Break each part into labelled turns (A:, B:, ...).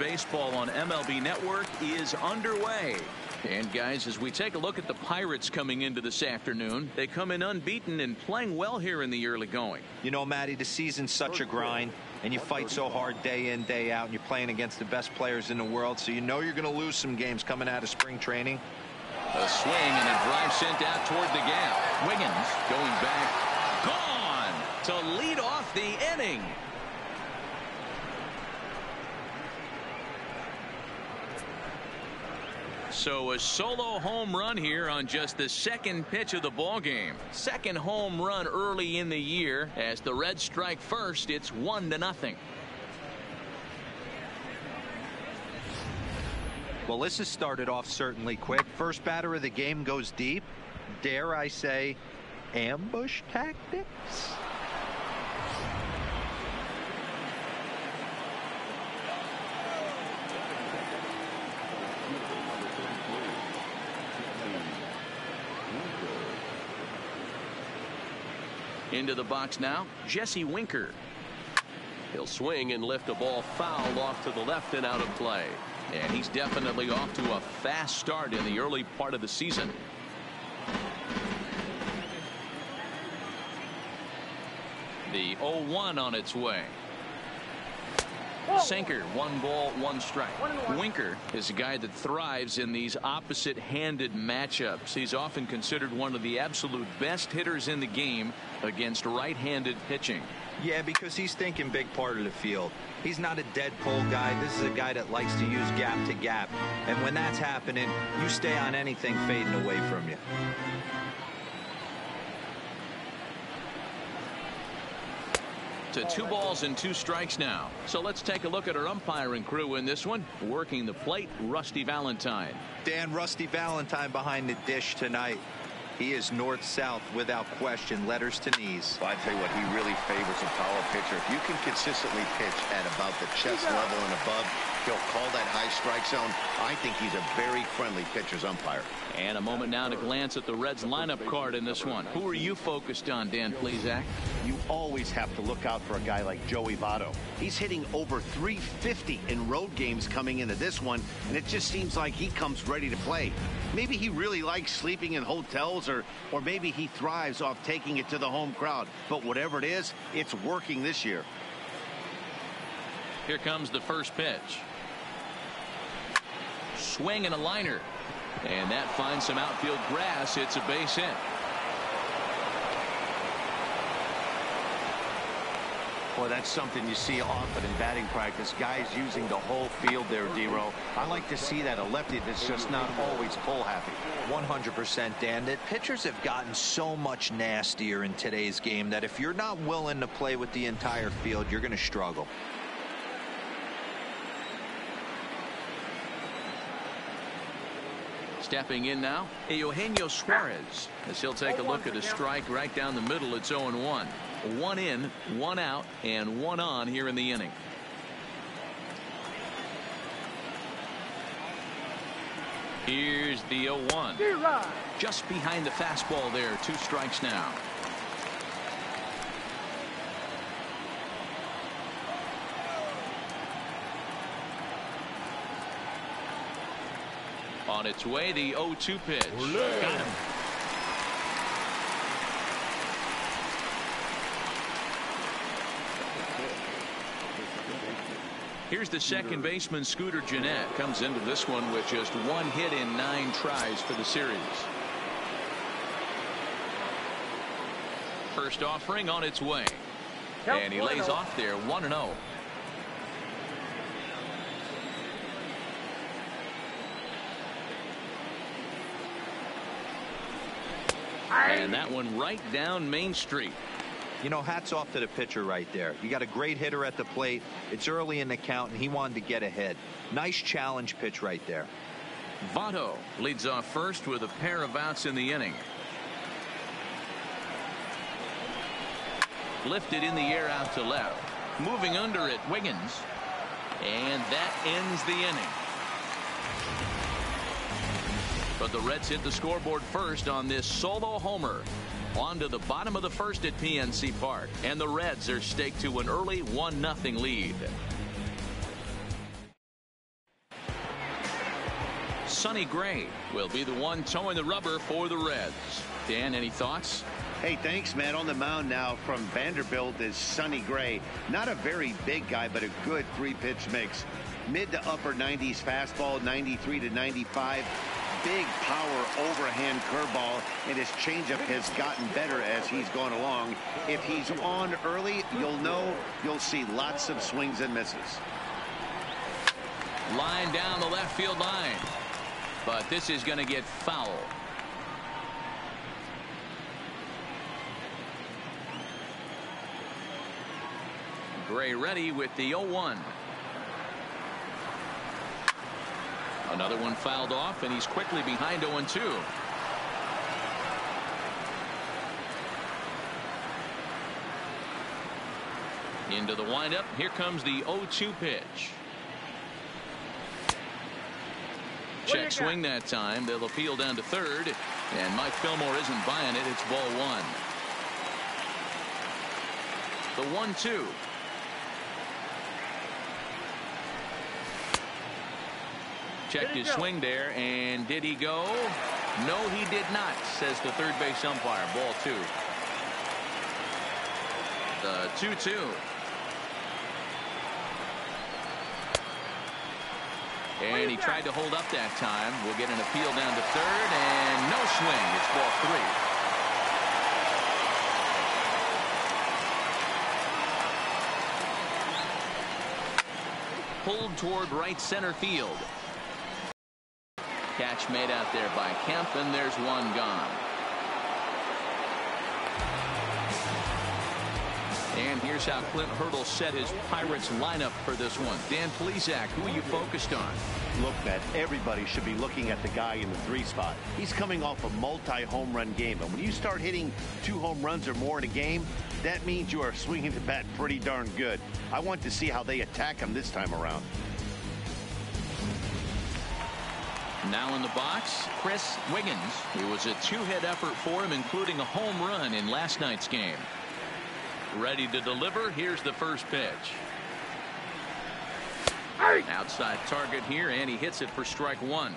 A: Baseball on MLB Network is underway. And guys, as we take a look at the Pirates coming into this afternoon, they come in unbeaten and playing well here in the early going.
B: You know, Matty, the season's such a grind, and you fight so hard day in, day out, and you're playing against the best players in the world, so you know you're going to lose some games coming out of spring training.
A: A swing and a drive sent out toward the gap. Wiggins going back, gone to lead off the inning. So a solo home run here on just the second pitch of the ball game. Second home run early in the year. As the Reds strike first, it's 1-0.
B: Well, this has started off certainly quick. First batter of the game goes deep. Dare I say, ambush tactics?
A: Into the box now, Jesse Winker. He'll swing and lift a ball foul off to the left and out of play. And he's definitely off to a fast start in the early part of the season. The 0-1 on its way. Sinker, 1 ball, 1 strike. Winker is a guy that thrives in these opposite-handed matchups. He's often considered one of the absolute best hitters in the game against right-handed pitching.
B: Yeah, because he's thinking big part of the field. He's not a dead pull guy. This is a guy that likes to use gap to gap. And when that's happening, you stay on anything fading away from you.
A: To 2 balls and 2 strikes now. So let's take a look at our umpiring crew in this one. Working the plate, Rusty Valentine.
B: Dan, Rusty Valentine behind the dish tonight. He is north-south without question, letters to knees.
C: Well, I tell you what, he really favors a power pitcher. If you can consistently pitch at about the chest level and above, he'll call that high strike zone. I think he's a very friendly pitcher's umpire.
A: And a moment now to glance at the Reds lineup card in this one. Who are you focused on, Dan Plesac?
C: You always have to look out for a guy like Joey Votto. He's hitting over .350 in road games coming into this one, and it just seems like he comes ready to play. Maybe he really likes sleeping in hotels, or maybe he thrives off taking it to the home crowd. But whatever it is, it's working this year.
A: Here comes the first pitch. Swing and a liner. And that finds some outfield grass. It's a base hit.
C: Boy, that's something you see often in batting practice. Guys using the whole field there, D-Row. I like to see that, a lefty that's just not always pull happy.
B: 100%, Dan. That pitchers have gotten so much nastier in today's game that if you're not willing to play with the entire field, you're going to struggle.
A: Stepping in now, Eugenio Suarez, as he'll take a look at a strike right down the middle. It's 0-1. 1 in, 1 out, and 1 on here in the inning. Here's the 0-1. Just behind the fastball there. 2 strikes now. On its way, the 0-2 pitch. Got him. Here's the second baseman, Scooter Gennett. Comes into this one with just 1 hit in 9 tries for the series. First offering on its way. And he lays off there, 1-0. And that one right down Main Street.
B: You know, hats off to the pitcher right there. You got a great hitter at the plate. It's early in the count, and he wanted to get ahead. Nice challenge pitch right there.
A: Votto leads off first with a pair of outs in the inning. Lifted in the air out to left. Moving under it, Wiggins. And that ends the inning. But the Reds hit the scoreboard first on this solo homer. On to the bottom of the first at PNC Park. And the Reds are staked to an early 1-0 lead. Sonny Gray will be the one towing the rubber for the Reds. Dan, any thoughts?
C: Hey, thanks, man. On the mound now from Vanderbilt is Sonny Gray. Not a very big guy, but a good three-pitch mix. Mid to upper 90s fastball, 93 to 95. Big power overhand curveball, and his changeup has gotten better as he's gone along. If he's on early, you'll see lots of swings and misses.
A: Line down the left field line, but this is going to get foul. Gray ready with the 0-1. Another one fouled off, and he's quickly behind 0-2. Into the windup. Here comes the 0-2 pitch. Check swing that time. They'll appeal down to third, and Mike Fillmore isn't buying it. It's ball one. The 1-2. Checked his swing there, and did he go? No, he did not, says the third base umpire. Ball two. The 2-2. And he tried to hold up that time. We'll get an appeal down to third, and no swing. It's ball three. Pulled toward right center field. Catch made out there by Kemp, and there's one gone. And here's how Clint Hurdle set his Pirates lineup for this one. Dan Plesac, who are you focused on?
C: Look, Matt, everybody should be looking at the guy in the 3 spot. He's coming off a multi-home run game, and when you start hitting 2 home runs or more in a game, that means you are swinging the bat pretty darn good. I want to see how they attack him this time around.
A: Now in the box, Chris Wiggins. It was a 2-hit effort for him, including a home run in last night's game. Ready to deliver. Here's the first pitch. Outside target here, and he hits it for strike one.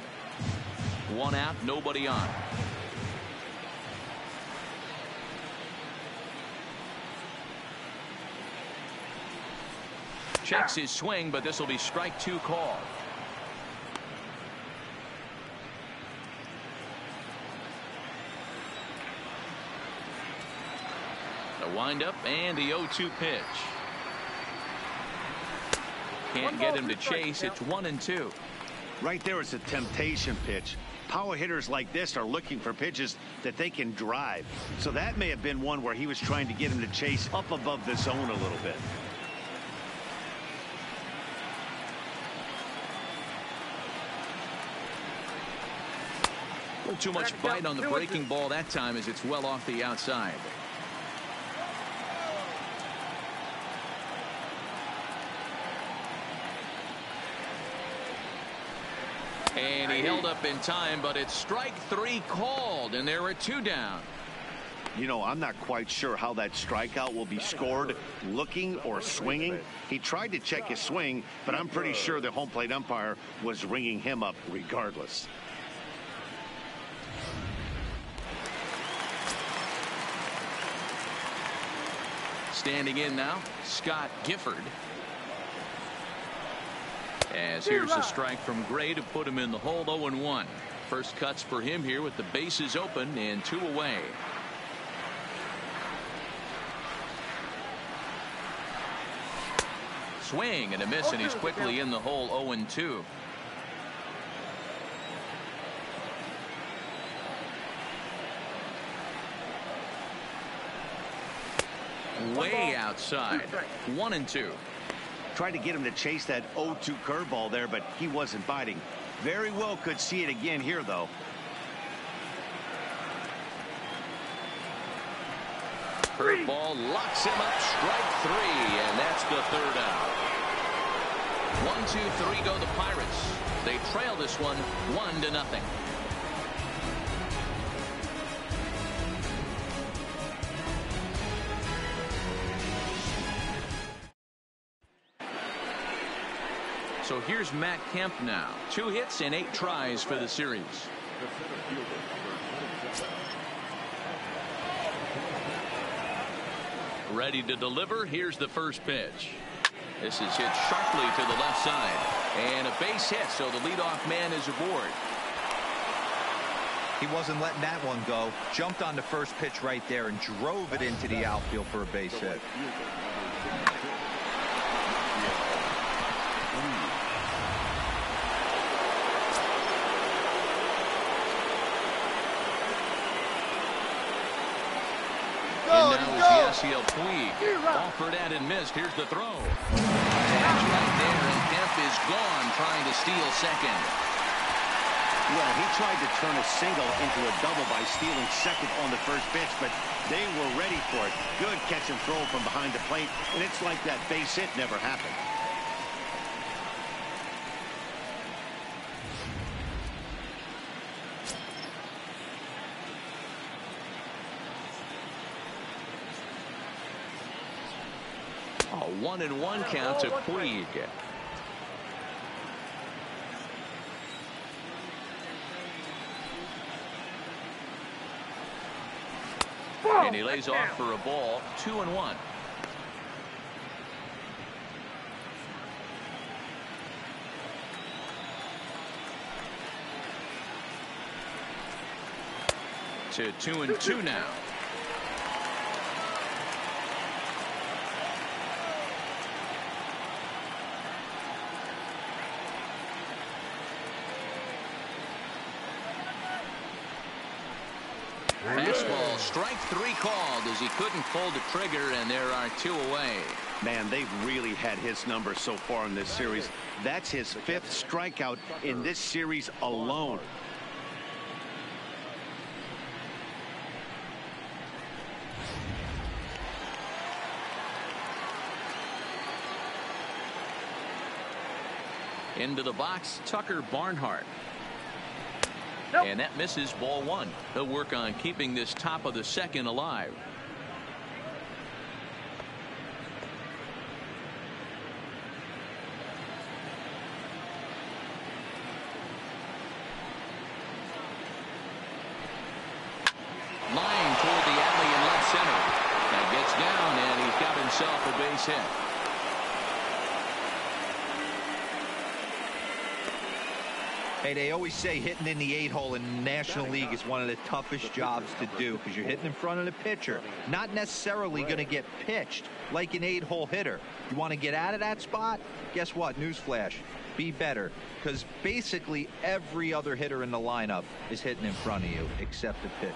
A: 1 out, nobody on. Checks his swing, but this will be strike 2 call. The windup and the 0-2 pitch. Can't get him to chase. It's 1-2.
C: Right there is a temptation pitch. Power hitters like this are looking for pitches that they can drive. So that may have been one where he was trying to get him to chase up above the zone a little bit.
A: A little too much bite on the breaking ball that time as it's well off the outside. And he held up in time, but it's strike 3 called, and there are 2 down.
C: You know, I'm not quite sure how that strikeout will be scored, looking or swinging. He tried to check his swing, but I'm pretty sure the home plate umpire was ringing him up regardless.
A: Standing in now, Scott Gifford. As here's a strike from Gray to put him in the hole. 0-1. First cuts for him here with the bases open and 2 away. Swing and a miss, and he's quickly in the hole. 0-2. Way outside. 1-2.
C: Tried to get him to chase that 0-2 curveball there, but he wasn't biting. Very well could see it again here, though.
A: Curveball locks him up. Strike 3, and that's the third out. 1-2-3 go the Pirates. They trail this one 1-0. So here's Matt Kemp now. 2 hits and 8 tries for the series. Ready to deliver. Here's the first pitch. This is hit sharply to the left side. And a base hit, so the leadoff man is aboard.
B: He wasn't letting that one go. Jumped on the first pitch right there and drove it into the outfield for a base hit.
A: Yasiel Puig offered at and missed. Here's the throw. That's right there, and Kemp is gone trying to steal second.
C: Well, he tried to turn a single into a double by stealing second on the first pitch, but they were ready for it. Good catch and throw from behind the plate, and it's like that base hit never happened.
A: A 1-1 count to Puig. And he lays off for a ball. 2-1. To 2-2 now. Fastball, strike 3 called as he couldn't pull the trigger, and there are 2 away.
C: Man, they've really had his number so far in this series. That's his 5th strikeout in this series alone.
A: Into the box, Tucker Barnhart. And that misses, ball 1. They'll work on keeping this top of the second alive. Line toward the alley in left center. That gets down, and he's got himself a base hit.
B: Hey, they always say hitting in the 8-hole in the National League is one of the toughest jobs to do because you're hitting in front of the pitcher, not necessarily going to get pitched like an 8-hole hitter. You want to get out of that spot? Guess what? Newsflash. Be better, because basically every other hitter in the lineup is hitting in front of you except the pitcher.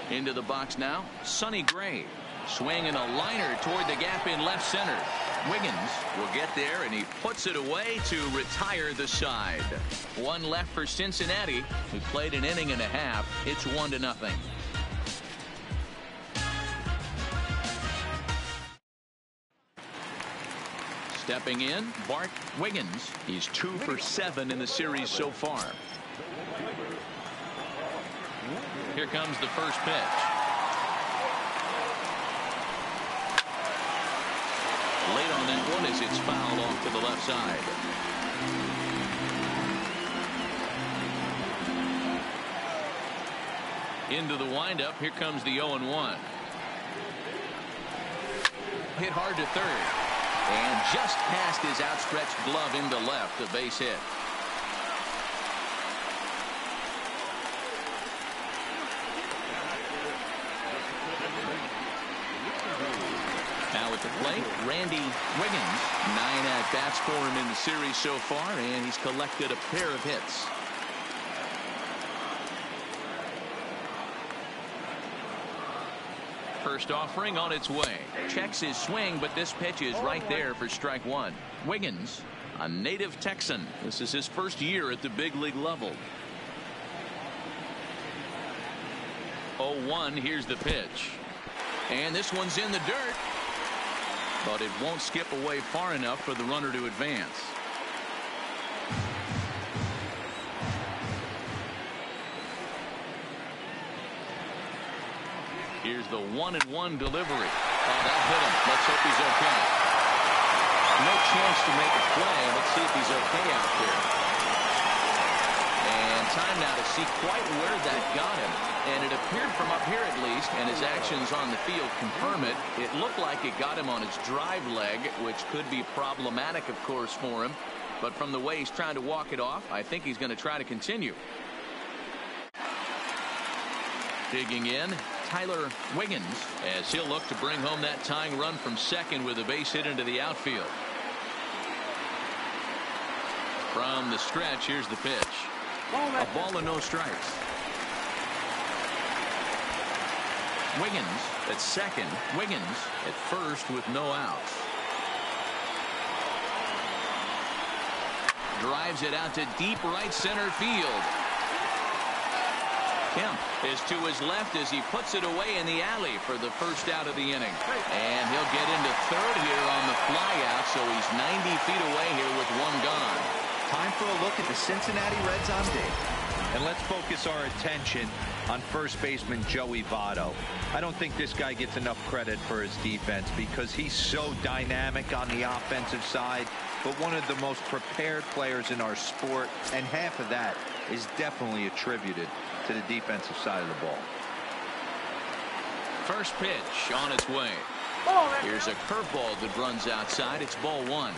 A: Into the box now, Sonny Gray. Swinging a liner toward the gap in left center. Wiggins will get there, and he puts it away to retire the side. 1 left for Cincinnati, who played an inning and a half. It's 1-0. Stepping in, Bart Wiggins. He's 2 for 7 in the series so far. Here comes the first pitch. Late on that one as it's fouled off to the left side. Into the windup. Here comes the 0-1. Hit hard to third. And just past his outstretched glove into left, a base hit. Now at the plate, Randy Wiggins. 9 at-bats for him in the series so far, and he's collected a pair of hits. First offering on its way. Checks his swing, but this pitch is right there for strike 1. Wiggins, a native Texan. This is his first year at the big league level. 0-1, here's the pitch. And this one's in the dirt. But it won't skip away far enough for the runner to advance. Here's the 1-1 delivery. Oh, that hit him. Let's hope he's okay. No chance to make a play. Let's see if he's okay out there. And time now to see quite where that got him. And it appeared from up here at least, and his actions on the field confirm it. It looked like it got him on his drive leg, which could be problematic, of course, for him. But from the way he's trying to walk it off, I think he's going to try to continue. Digging in, Tyler Wiggins, as he'll look to bring home that tying run from second with a base hit into the outfield. From the stretch, here's the pitch. A ball and no strikes. Wiggins at second. Wiggins at first with no outs. Drives it out to deep right center field. Kemp is to his left as he puts it away in the alley for the first out of the inning. And he'll get into third here on the fly out, so he's 90 feet away here with one gone.
B: Time for a look at the Cincinnati Reds on day. And let's focus our attention on first baseman Joey Votto. I don't think this guy gets enough credit for his defense because he's so dynamic on the offensive side, but one of the most prepared players in our sport, and half of that is definitely attributed to the defensive side of the ball.
A: First pitch on its way. Here's a curveball that runs outside. It's ball one.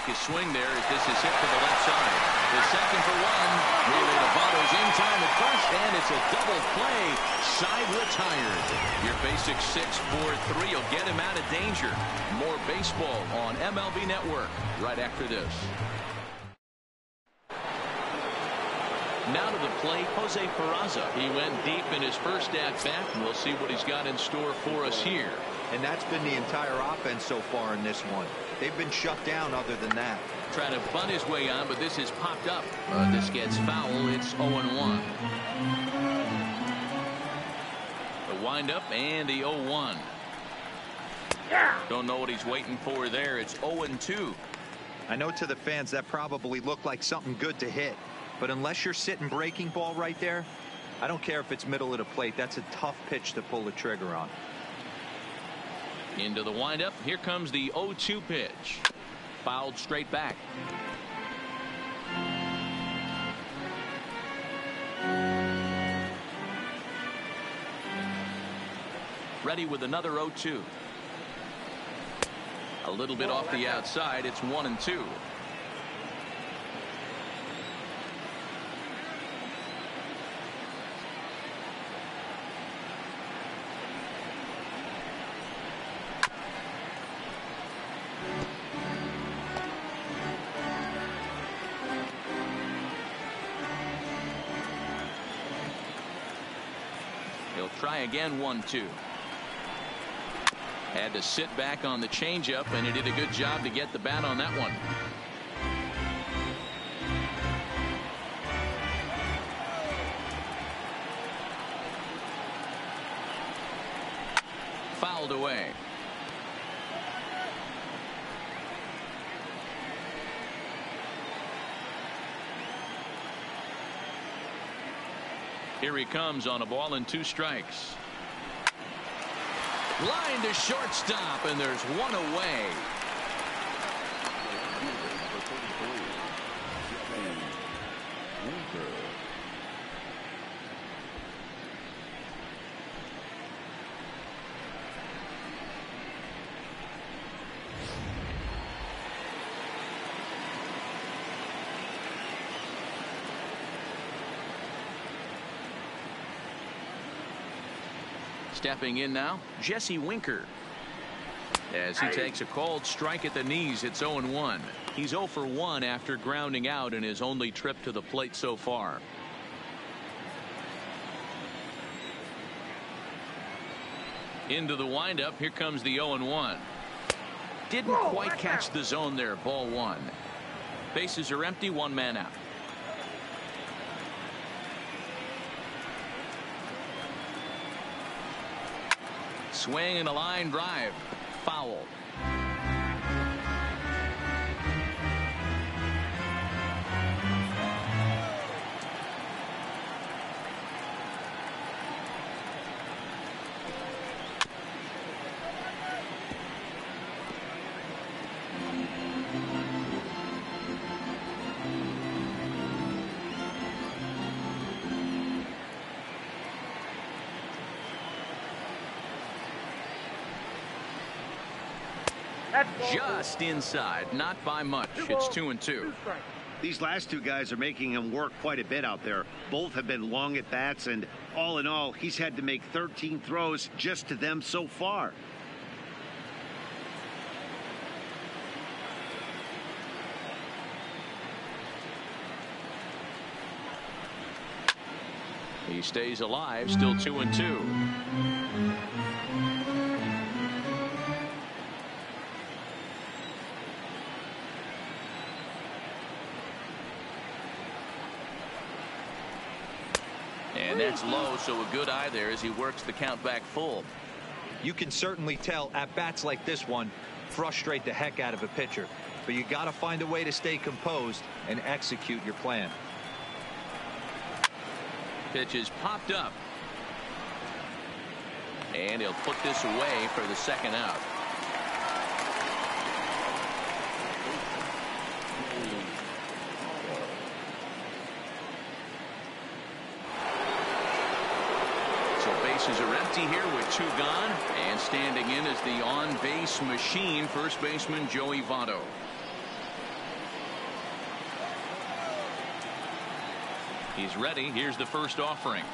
A: His swing there as this is hit to the left side. The second for one. Really, the Votto's in time at first, and it's a double play. Side retired. Your basic 6-4-3 will get him out of danger. More baseball on MLB Network right after this. Now to the plate, Jose Peraza. He went deep in his first at-bat, and we'll see what he's got in store for us here.
B: And that's been the entire offense so far in this one. They've been shut down other than that.
A: Trying to bunt his way on, but this has popped up. This gets foul. It's 0-1. The windup and the 0-1. Don't know what he's waiting for there. It's 0-2.
B: I know to the fans that probably looked like something good to hit. But unless you're sitting breaking ball right there, I don't care if it's middle of the plate. That's a tough pitch to pull the trigger on.
A: Into the windup. Here comes the 0-2 pitch. Fouled straight back. Ready with another 0-2. A little bit off the outside. It's 1-2. Try again. 1-2. Had to sit back on the changeup, and he did a good job to get the bat on that one. Fouled away. Here he comes on a ball and 2 strikes. Line to shortstop, and there's one away. Stepping in now, Jesse Winker. As he takes a called strike at the knees, it's 0-1. He's 0 for 1 after grounding out in his only trip to the plate so far. Into the windup, here comes the 0-1. Didn't quite catch the zone there, ball 1. Bases are empty, 1 man out. Swing and a line drive. Foul. Just inside, not by much. It's 2-2.
C: These last two guys are making him work quite a bit out there. Both have been long at bats, and all in all, he's had to make 13 throws just to them so far.
A: He stays alive, still 2-2. And that's low, so a good eye there as he works the count back full.
B: You can certainly tell at bats like this one frustrate the heck out of a pitcher, but you got to find a way to stay composed and execute your plan.
A: Pitch is popped up. And he'll put this away for the second out. So bases are empty here with 2 gone. And standing in is the on-base machine, first baseman Joey Votto. He's ready. Here's the first offering.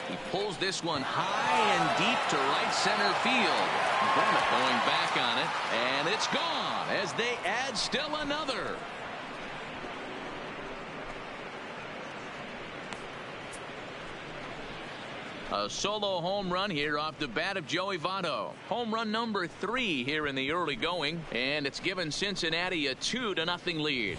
A: He pulls this one high and deep to right center field. Brummett going back on it, and it's gone as they add still another. A solo home run here off the bat of Joey Votto. Home run number 3 here in the early going, and it's given Cincinnati a 2-0 lead.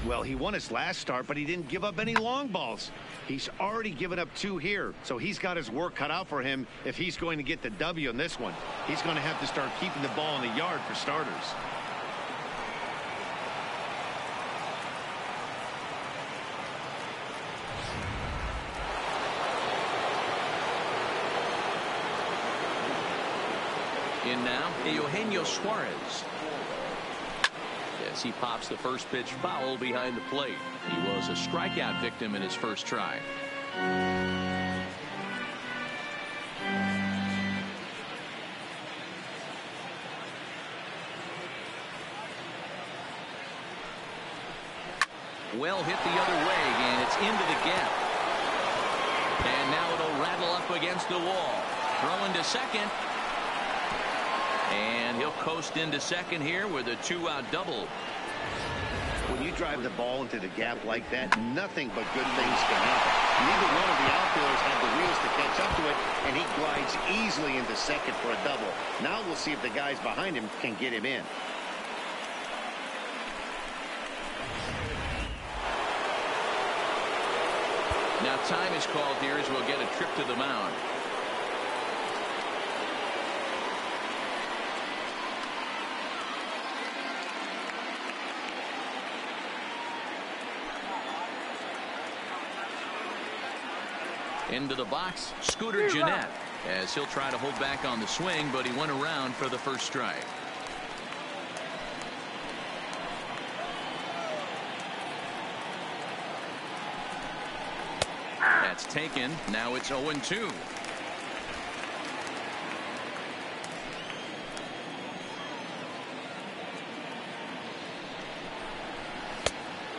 C: Well, he won his last start, but he didn't give up any long balls. He's already given up 2 here, so he's got his work cut out for him if he's going to get the W in this one. He's going to have to start keeping the ball in the yard for starters.
A: In now, Eugenio Suarez. As he pops the first pitch foul behind the plate. He was a strikeout victim in his first try. Well hit the other way, and it's into the gap. And now it'll rattle up against the wall. Throwing to second. And he'll coast into second here with a 2-out double.
C: When you drive the ball into the gap like that, nothing but good things can happen. Neither one of the outfielders had the wheels to catch up to it, and he glides easily into second for a double. Now we'll see if the guys behind him can get him in.
A: Now time is called here as we'll get a trip to the mound. Into the box, Scooter Gennett, as he'll try to hold back on the swing, but he went around for the first strike. That's taken. Now it's 0-2.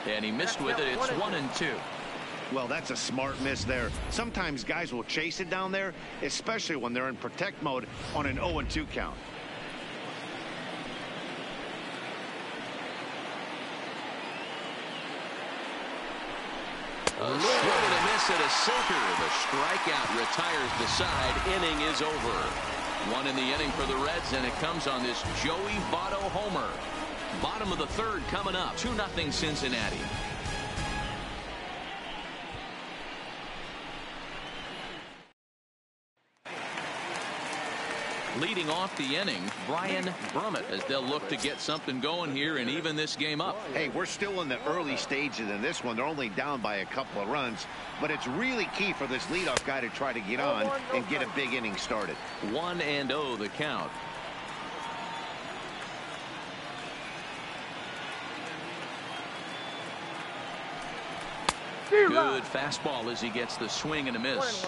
A: And he missed with it. It's 1-2.
C: Well, that's a smart miss there. Sometimes guys will chase it down there, especially when they're in protect mode on an 0-2 count.
A: A little bit of a miss at a sinker. The strikeout retires the side. Inning is over. 1 in the inning for the Reds, and it comes on this Joey Votto homer. Bottom of the 3rd coming up. 2-0 Cincinnati. Leading off the inning, Brian Brummett, as they'll look to get something going here and even this game up.
C: Hey, we're still in the early stages in this one. They're only down by a couple of runs, but it's really key for this leadoff guy to try to get on and get a big inning started.
A: 1-0 the count. Good fastball as he gets the swing and a miss.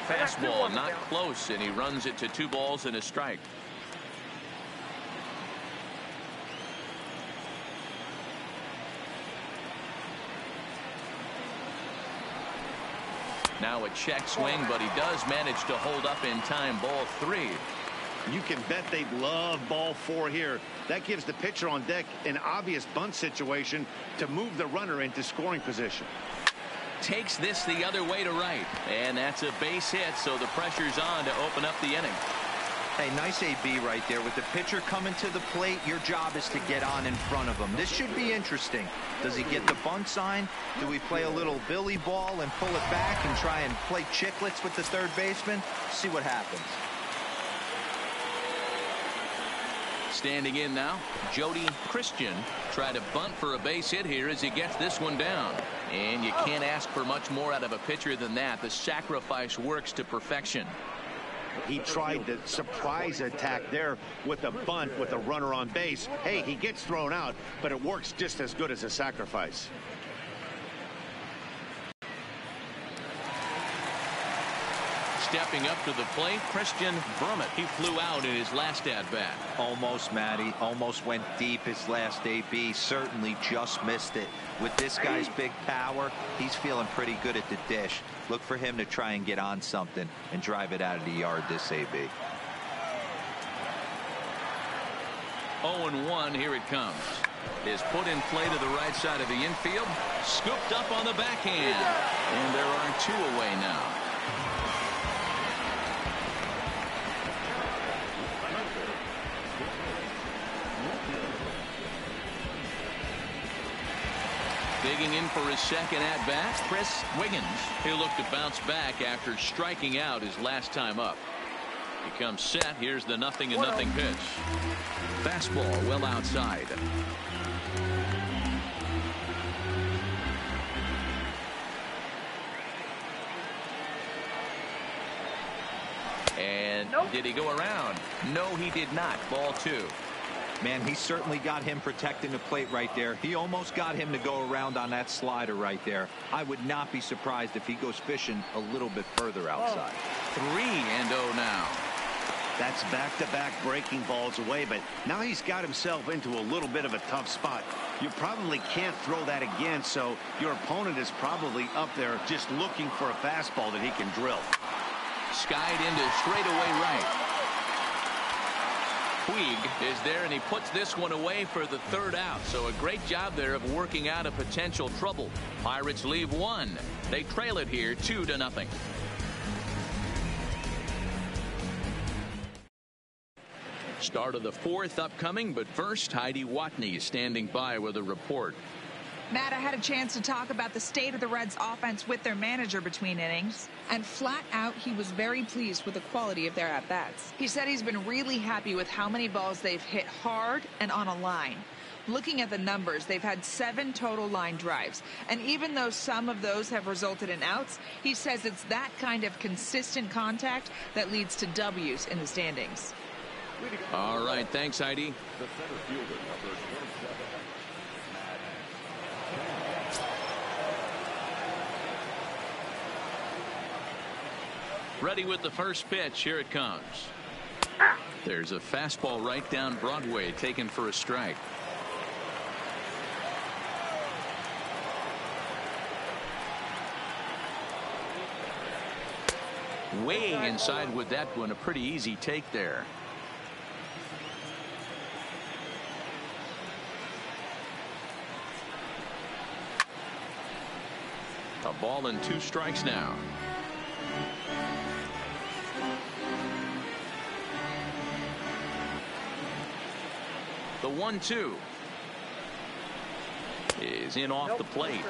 A: Fastball not close, and he runs it to 2 balls and a strike. Now a check swing, but he does manage to hold up in time. Ball 3.
C: You can bet they'd love ball 4 here. That gives the pitcher on deck an obvious bunt situation to move the runner into scoring position.
A: Takes this the other way to right, and that's a base hit, so the pressure's on to open up the inning.
B: Hey, nice AB right there. With the pitcher coming to the plate, your job is to get on in front of him. This should be interesting. Does he get the bunt sign? Do we play a little billy ball and pull it back and try and play chicklets with the third baseman? See what happens.
A: Standing in now, Jody Christian. Try to bunt for a base hit here as he gets this one down. And you can't ask for much more out of a pitcher than that. The sacrifice works to perfection.
C: He tried the surprise attack there with a bunt with a runner on base. Hey, he gets thrown out, but it works just as good as a sacrifice.
A: Stepping up to the plate, Christian Brummett. He flew out in his last at-bat.
B: Almost, Matty. Almost went deep his last AB. Certainly just missed it. With this guy's big power, he's feeling pretty good at the dish. Look for him to try and get on something and drive it out of the yard this AB.
A: 0-1, here it comes. Is put in play to the right side of the infield. Scooped up on the backhand. And there are 2 away now. Digging in for his second at-bat, Chris Wiggins. He'll look to bounce back after striking out his last time up. He comes set. Here's the 0-0 pitch. Fastball well outside. And did he go around? No, he did not. Ball 2.
B: Man, he certainly got him protecting the plate right there. He almost got him to go around on that slider right there. I would not be surprised if he goes fishing a little bit further outside.
A: 3-0 now.
C: That's back-to-back breaking balls away, but now he's got himself into a little bit of a tough spot. You probably can't throw that again, so your opponent is probably up there just looking for a fastball that he can drill.
A: Skied into straightaway right. Puig is there, and he puts this one away for the 3rd out. So a great job there of working out a potential trouble. Pirates leave 1. They trail it here 2-0. Start of the 4th upcoming, but first Heidi Watney standing by with a report.
D: Matt, I had a chance to talk about the state of the Reds offense with their manager between innings, and flat out he was very pleased with the quality of their at-bats. He said he's been really happy with how many balls they've hit hard and on a line. Looking at the numbers, they've had 7 total line drives, and even though some of those have resulted in outs, he says it's that kind of consistent contact that leads to W's in the standings.
A: All right, thanks, Heidi. Ready with the first pitch. Here it comes. There's a fastball right down Broadway, taken for a strike. Way inside with that one. A pretty easy take there. A ball and 2 strikes now. The 1-2 is in off the plate.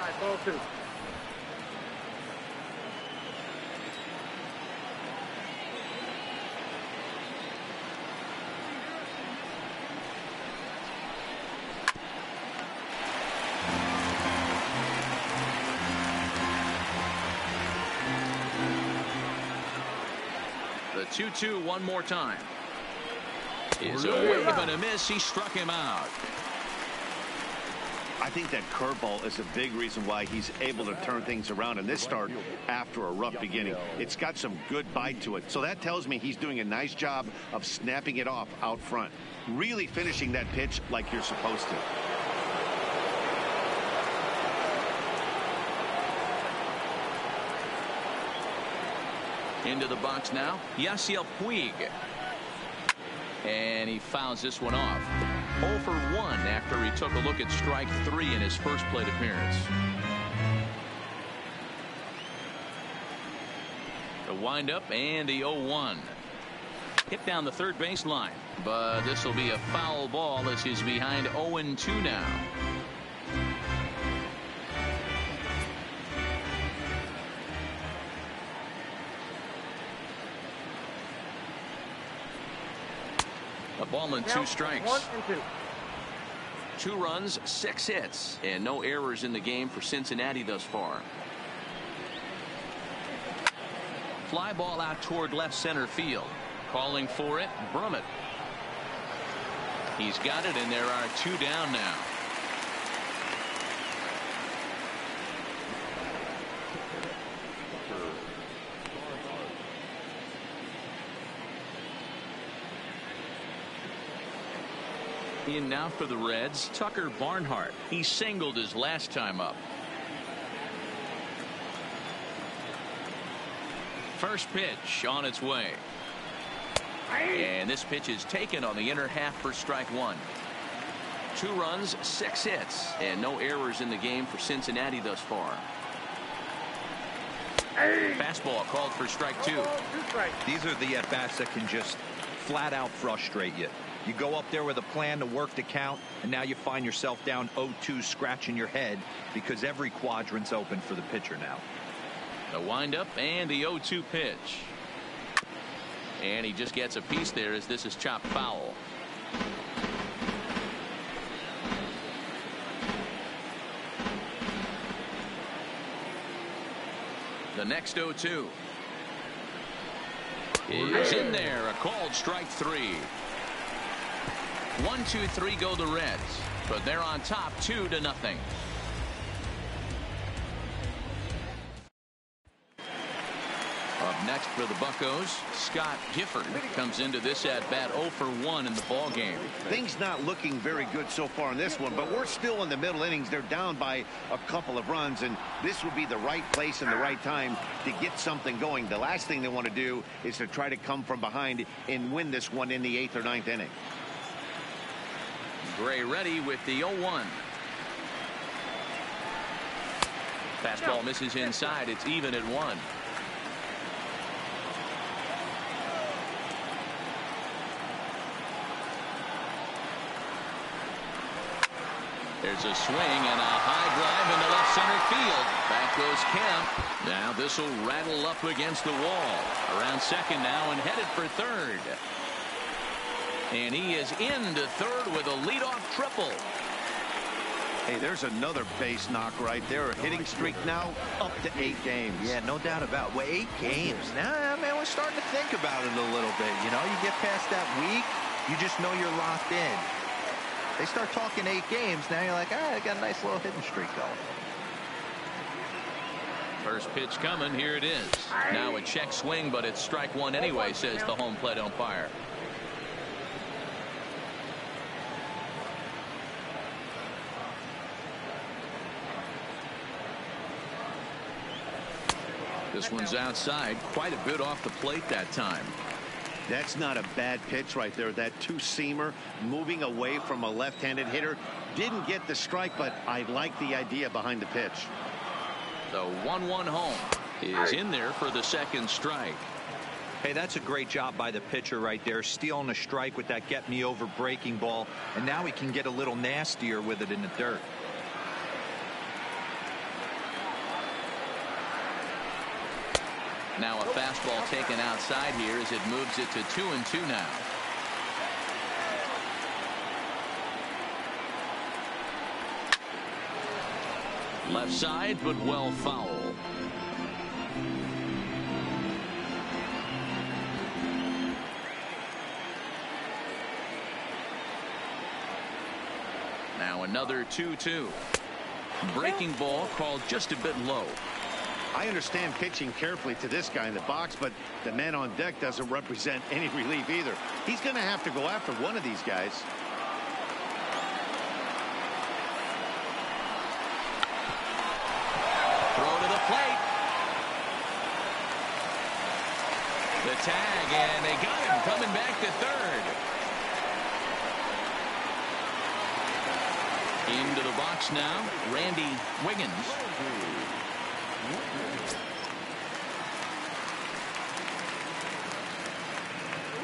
A: The 2-2 one more time. Is a wave and a miss. He struck him out.
C: I think that curveball is a big reason why he's able to turn things around in this start after a rough beginning. It's got some good bite to it. So that tells me he's doing a nice job of snapping it off out front. Really finishing that pitch like you're supposed to.
A: Into the box now, Yasiel Puig. And he fouls this one off. 0 for 1 after he took a look at strike 3 in his first plate appearance. The windup and the 0-1. Hit down the third baseline, but this will be a foul ball as he's behind 0-2 now. A ball and 2 strikes.
E: 1 and 2.
A: 2 runs, 6 hits, and no errors in the game for Cincinnati thus far. Fly ball out toward left center field. Calling for it, Brummett. He's got it, and there are 2 down now. In now for the Reds, Tucker Barnhart. He singled his last time up. First pitch on its way. And this pitch is taken on the inner half for strike 1. 2 runs, 6 hits, and no errors in the game for Cincinnati thus far. Fastball called for strike 2.
B: These are the at-bats that can just flat out frustrate you. You go up there with a plan to work the count, and now you find yourself down 0-2 scratching your head because every quadrant's open for the pitcher now.
A: The windup and the 0-2 pitch. And he just gets a piece there as this is chopped foul. The next 0-2 is in there. A called strike 3. 1, 2, 3 go the Reds, but they're on top 2-0. Up next for the Buccos, Scott Gifford comes into this at bat 0 for 1 in the ball game.
C: Things not looking very good so far in this one, but we're still in the middle innings. They're down by a couple of runs, and this would be the right place and the right time to get something going. The last thing they want to do is to try to come from behind and win this one in the 8th or 9th inning.
A: Gray ready with the 0-1. Fastball misses inside. It's even at 1. There's a swing and a high drive into left center field. Back goes Kemp. Now this will rattle up against the wall. Around second now and headed for third. And he is into third with a leadoff triple.
C: Hey, there's another base knock right there. A hitting streak now up to 8 games.
B: Yeah, no doubt about it. Well, 8 games. Now, man, we're starting to think about it a little bit. You know, you get past that week, you just know you're locked in. They start talking 8 games. Now you're like, I got a nice little hitting streak going.
A: First pitch coming. Here it is. Now a check swing, but it's strike 1 anyway, says the home plate umpire. This one's outside, quite a bit off the plate that time.
C: That's not a bad pitch right there. That 2-seamer moving away from a left-handed hitter. Didn't get the strike, but I like the idea behind the pitch.
A: The 1-1 home is in there for the second strike.
B: Hey, that's a great job by the pitcher right there, stealing a strike with that get-me-over breaking ball, and now he can get a little nastier with it in the dirt.
A: Now a fastball taken outside here as it moves it to 2-2 now. Left side, but well foul. Now another 2-2. Breaking ball called just a bit low.
C: I understand pitching carefully to this guy in the box, but the man on deck doesn't represent any relief either. He's going to have to go after one of these guys.
A: Throw to the plate. The tag, and they got him coming back to third. Into the box now, Randy Wiggins.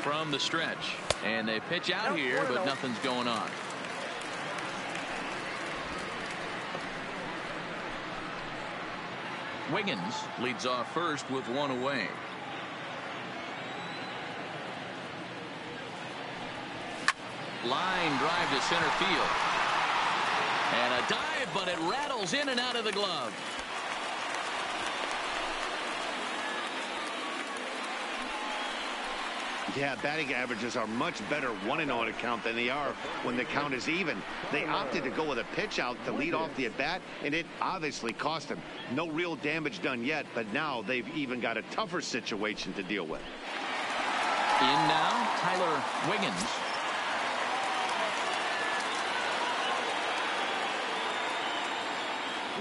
A: From the stretch, and they pitch out here, but nothing's going on. Wiggins leads off first with one away. Line drive to center field. And a dive, but it rattles in and out of the glove.
C: Yeah, batting averages are much better 1-0 account than they are when the count is even. They opted to go with a pitch out to lead off the at-bat, and it obviously cost them. No real damage done yet, but now they've even got a tougher situation to deal with.
A: In now, Tyler Wiggins.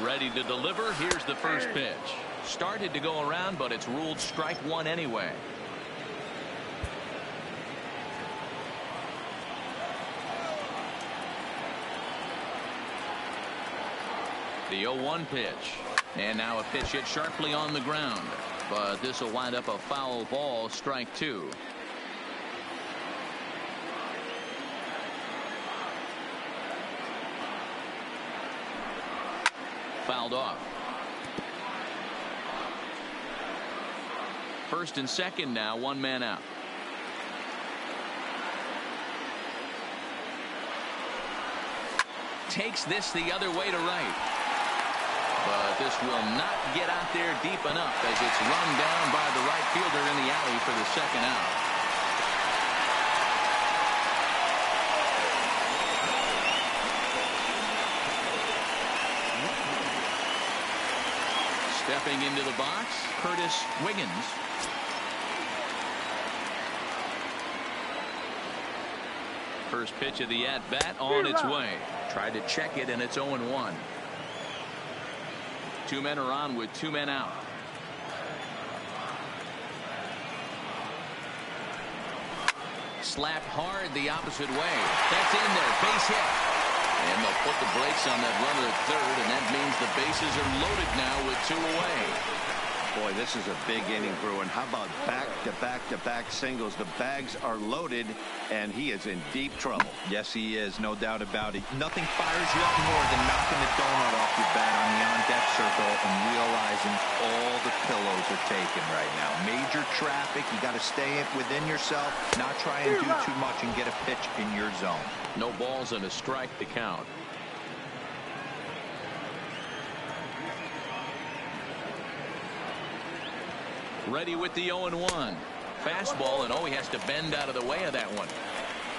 A: Ready to deliver. Here's the first pitch. Started to go around, but it's ruled strike one anyway. The 0-1 pitch. And now a pitch hit sharply on the ground. But this will wind up a foul ball, strike two. Fouled off. First and second now, one man out. Takes this the other way to right. But this will not get out there deep enough as it's run down by the right fielder in the alley for the second out. Stepping into the box, Curtis Wiggins. First pitch of the at-bat on its way. Tried to check it, and it's 0-1. Two men are on with two men out. Slapped hard the opposite way. That's in there. Base hit. And they'll put the brakes on that runner at third, and that means the bases are loaded now with two away.
C: Boy, this is a big inning, Bruin. How about back-to-back-to-back singles? The bags are loaded, and he is in deep trouble.
B: Yes, he is. No doubt about it. Nothing fires you up more than knocking the donut off your bat on the on-deck circle and realizing all the pillows are taken right now. Major traffic. You got to stay within yourself, not try and do too much and get a pitch in your zone.
A: No balls and a strike to count. Ready with the 0-1. Fastball, and he has to bend out of the way of that one.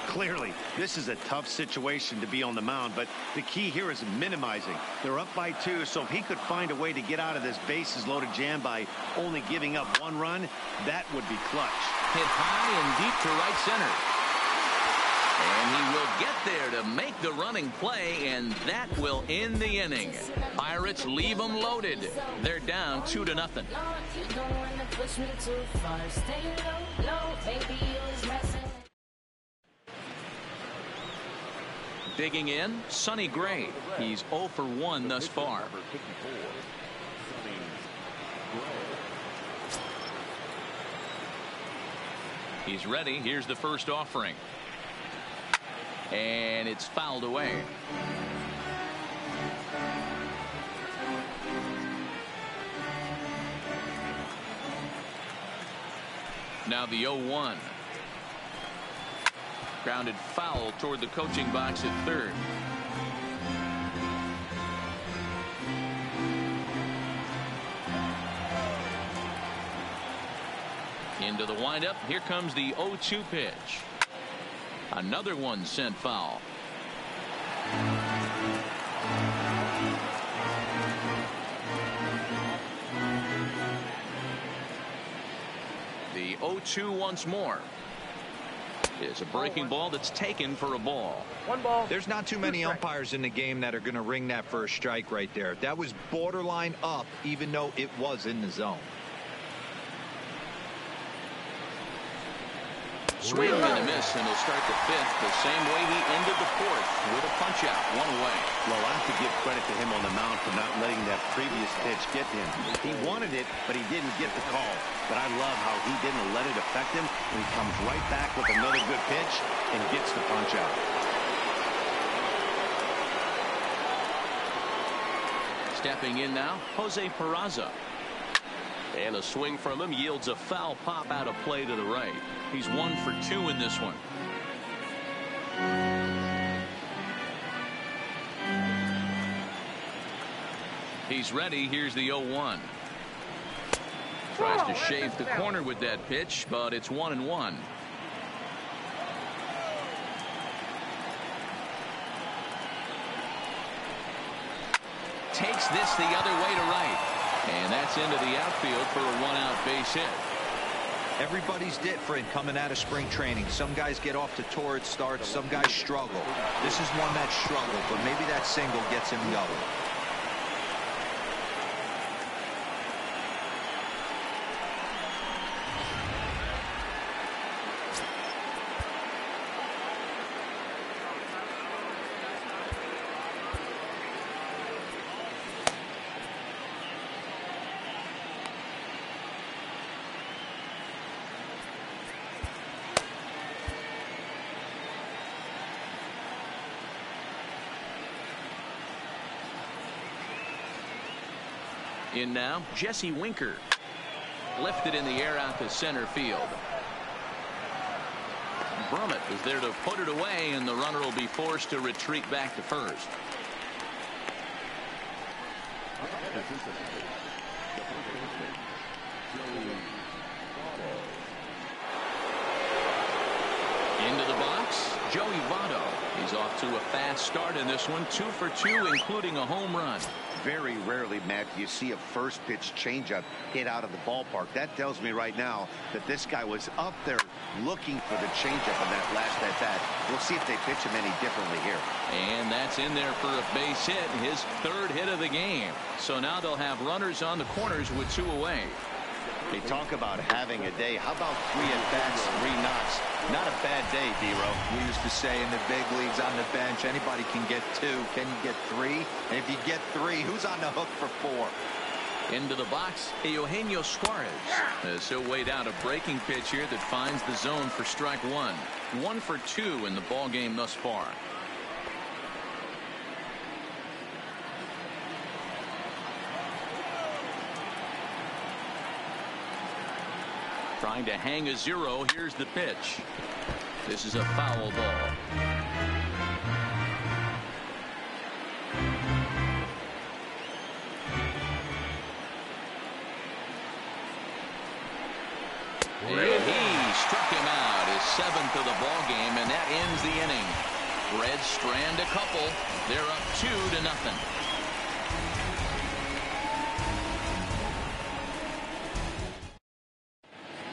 C: Clearly, this is a tough situation to be on the mound, but the key here is minimizing. They're up by 2, so if he could find a way to get out of this bases-loaded jam by only giving up 1 run, that would be clutch.
A: Hit high and deep to right center. And he will get there to make the running play, and that will end the inning. Pirates leave them loaded. They're down 2-0. Digging in, Sonny Gray. He's 0 for 1 thus far. He's ready. Here's the first offering. And it's fouled away. Now the 0-1. Grounded foul toward the coaching box at third. Into the windup. Here comes the 0-2 pitch. Another one sent foul. 0-2 once more. It's a breaking ball that's taken for a ball.
E: One ball.
B: There's not too many umpires in the game that are going to ring that for a strike right there. That was borderline up, even though it was in the zone.
A: Swing and a miss, and he'll start the fifth the same way he ended the fourth, with a punch out, one away.
C: Well, I have to give credit to him on the mound for not letting that previous pitch get to him. He wanted it, but he didn't get the call. But I love how he didn't let it affect him, and he comes right back with another good pitch and gets the punch out.
A: Stepping in now, Jose Peraza. And a swing from him yields a foul pop out of play to the right. He's 1 for 2 in this one. He's ready. Here's the 0-1. Tries to shave the corner with that pitch, but it's 1-1. Takes this the other way to right. And that's into the outfield for a one-out base hit.
B: Everybody's different coming out of spring training. Some guys get off to torrid starts. Some guys struggle. This is one that struggled, but maybe that single gets him going.
A: In now, Jesse Winker. Lifted in the air out to center field. Brummett is there to put it away, and the runner will be forced to retreat back to first. Into the box, Joey Votto. He's off to a fast start in this one, 2 for 2, including a home run.
C: Very rarely, Matt, do you see a first pitch changeup hit out of the ballpark. That tells me right now that this guy was up there looking for the changeup in that last at bat. We'll see if they pitch him any differently here.
A: And that's in there for a base hit, his third hit of the game. So now they'll have runners on the corners with 2 away.
C: They talk about having a day. How about 3 at-bats, 3 knocks? Not a bad day, D-Row.
B: We used to say in the big leagues on the bench, anybody can get 2. Can you get 3? And if you get 3, who's on the hook for 4?
A: Into the box, Eugenio Suarez. So weighed out a breaking pitch here that finds the zone for strike 1. 1 for 2 in the ball game thus far. Trying to hang a 0. Here's the pitch. This is a foul ball. And he struck him out, his 7th of the ball game, and that ends the inning. Reds strand a couple. They're up 2-0.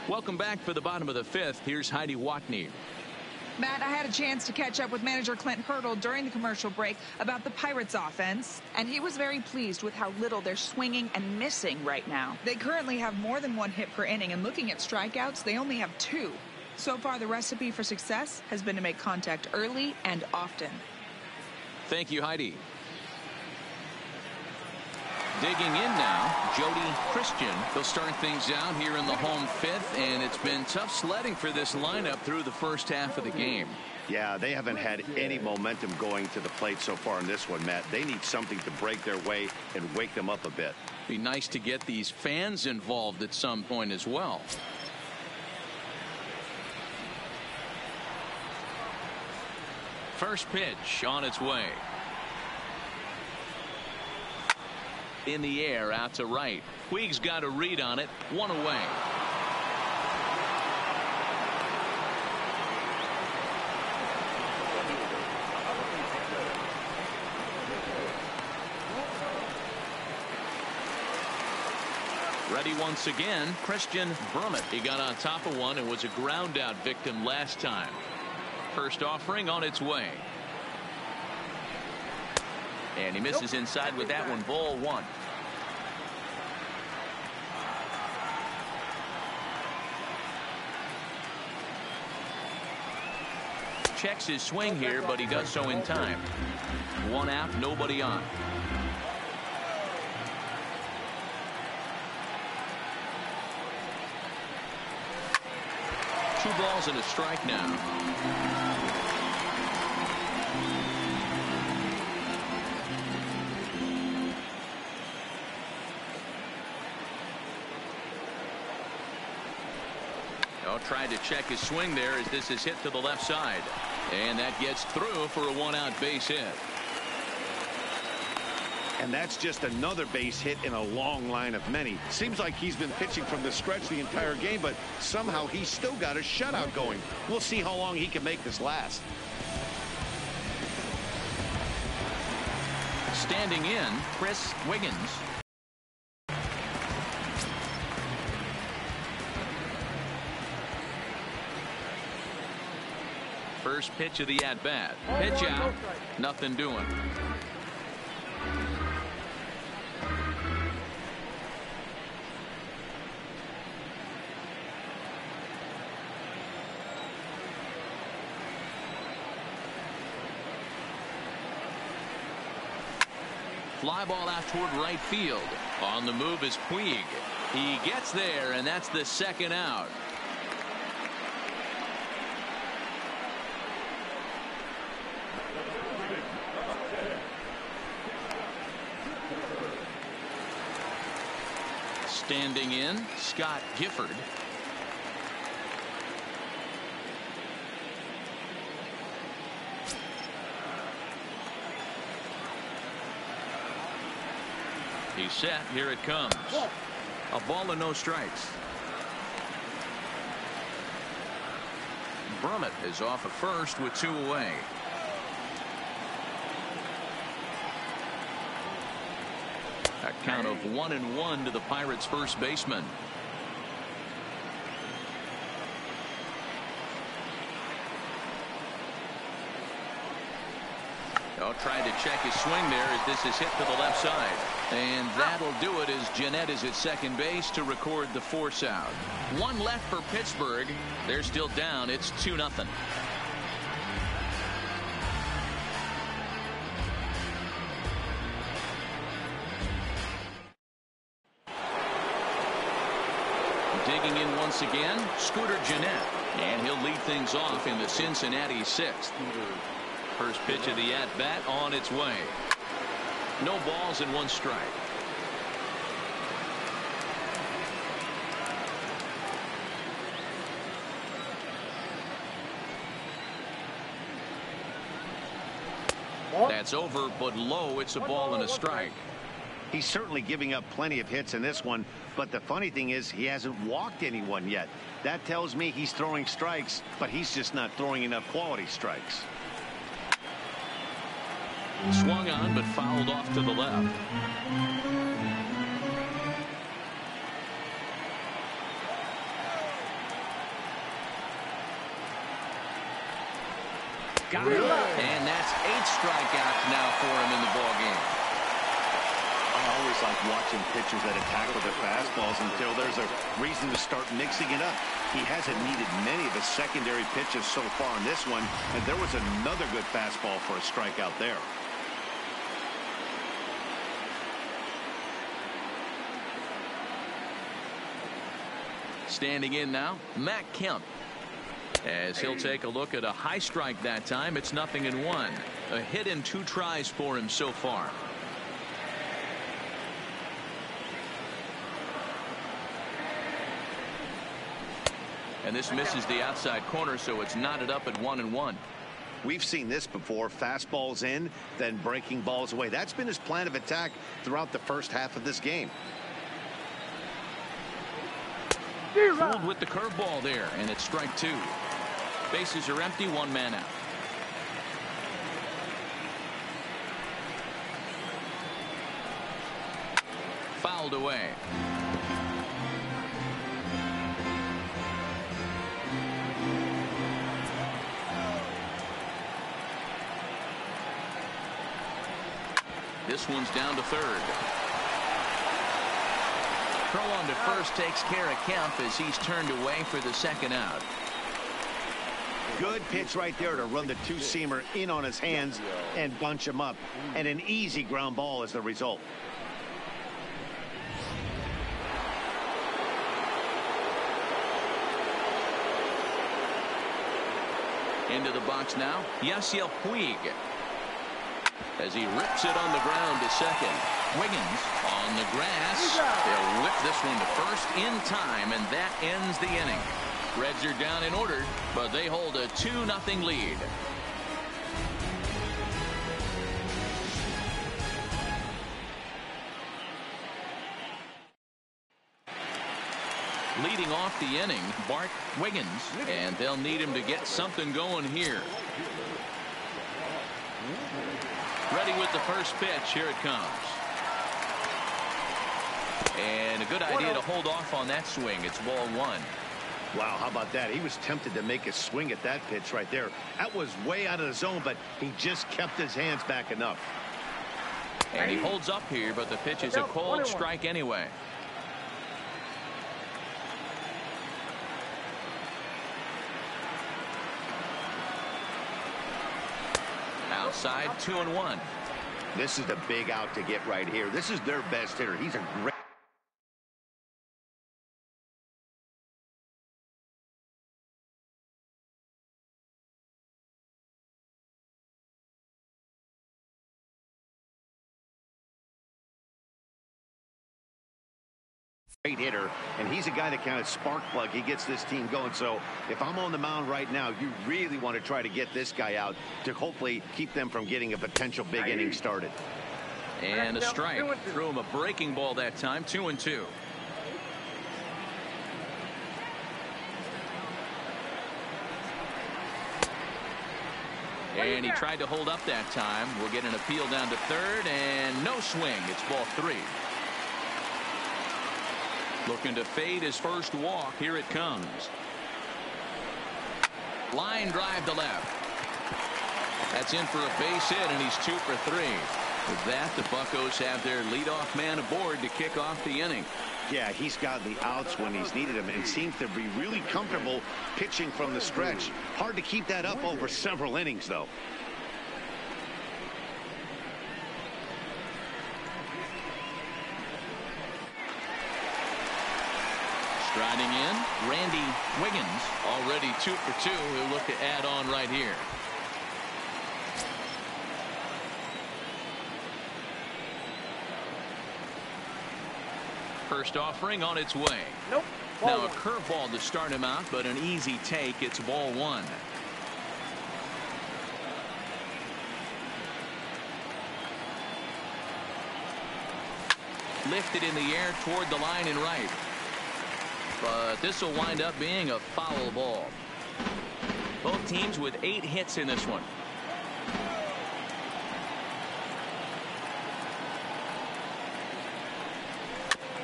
A: Welcome back for the bottom of the 5th. Here's Heidi Watney.
D: Matt, I had a chance to catch up with manager Clint Hurdle during the commercial break about the Pirates offense, and he was very pleased with how little they're swinging and missing right now. They currently have more than 1 hit per inning, and looking at strikeouts, they only have 2. So far, the recipe for success has been to make contact early and often.
A: Thank you, Heidi. Digging in now, Jody Christian. They'll start things out here in the home 5th, and it's been tough sledding for this lineup through the first half of the game.
C: Yeah, they haven't had any momentum going to the plate so far in this one, Matt. They need something to break their way and wake them up a bit.
A: Be nice to get these fans involved at some point as well. First pitch on its way. In the air out to right. Puig's got a read on it. 1 away. Ready once again, Christian Brummett. He got on top of one and was a ground out victim last time. First offering on its way. And he misses inside with that one. Ball one. Checks his swing here, but he does so in time. One out, nobody on. Two balls and a strike now. Tried to check his swing there as this is hit to the left side. And that gets through for a one-out base hit.
C: And that's just another base hit in a long line of many. Seems like he's been pitching from the stretch the entire game, but somehow he's still got a shutout going. We'll see how long he can make this last.
A: Standing in, Chris Wiggins. First pitch of the at-bat. Pitch out. Nothing doing. Fly ball out toward right field. On the move is Puig. He gets there, and that's the second out. Standing in, Scott Gifford. He's set. Here it comes. A ball and no strikes. Brummett is off at first with two away. A count of 1-1 to the Pirates' first baseman. Tried to check his swing there as this is hit to the left side. And that'll do it as Jeanette is at second base to record the force out. One left for Pittsburgh. They're still down. It's 2-0. Digging in once again, Scooter Jeanette. And he'll lead things off in the Cincinnati sixth. First pitch of the at-bat on its way. No balls and one strike. That's over, but low. It's a ball and a strike.
C: He's certainly giving up plenty of hits in this one, but the funny thing is he hasn't walked anyone yet. That tells me he's throwing strikes, but he's just not throwing enough quality strikes.
A: Swung on, but fouled off to the left. Got it. And that's 8 strikeouts now for him in the ballgame.
C: I always like watching pitchers that attack with their fastballs until there's a reason to start mixing it up. He hasn't needed many of his secondary pitches so far in this one, and there was another good fastball for a strikeout there.
A: Standing in now, Matt Kemp. As he'll take a look at a high strike that time. It's 0-1. A hit in 2 tries for him so far. And this misses the outside corner, so it's knotted up at 1-1.
C: We've seen this before. Fastballs in, then breaking balls away. That's been his plan of attack throughout the first half of this game.
A: Fooled with the curveball there, and it's strike 2. Bases are empty, 1 man out. Fouled away. This one's down to third. Throw on to first takes care of Kemp as he's turned away for the second out.
C: Good pitch right there to run the two-seamer in on his hands and bunch him up. And an easy ground ball as the result.
A: Into the box now, Yasiel Puig. As he rips it on the ground to second. Wiggins on the grass. They'll whip this one to first in time, and that ends the inning. Reds are down in order, but they hold a 2-0 lead. Leading off the inning, Bart Wiggins, and they'll need him to get something going here. Ready with the first pitch. Here it comes. And a good idea to hold off on that swing. It's ball one.
C: Wow, how about that? He was tempted to make a swing at that pitch right there. That was way out of the zone, but he just kept his hands back enough.
A: And he holds up here, but the pitch is a cold strike anyway. Outside, 2-1.
C: This is the big out to get right here. This is their best hitter. He's a great hitter, and he's a guy that kind of spark plug. He gets this team going. So if I'm on the mound right now, you really want to try to get this guy out to hopefully keep them from getting a potential big inning started.
A: And a strike. Threw him a breaking ball that time. 2-2. And he tried to hold up that time. We'll get an appeal down to third, and no swing. It's ball three. Looking to fade his first walk. Here it comes. Line drive to left. That's in for a base hit, and he's 2 for 3. With that, the Buccos have their leadoff man aboard to kick off the inning.
C: Yeah, he's got the outs when he's needed them and seems to be really comfortable pitching from the stretch. Hard to keep that up over several innings, though.
A: Striding in, Randy Wiggins, already 2 for 2. He'll look to add on right here. First offering on its way.
E: Nope.
A: Now a curveball to start him out, but an easy take. It's ball one. Lifted in the air toward the line and right. But this will wind up being a foul ball. Both teams with 8 hits in this one.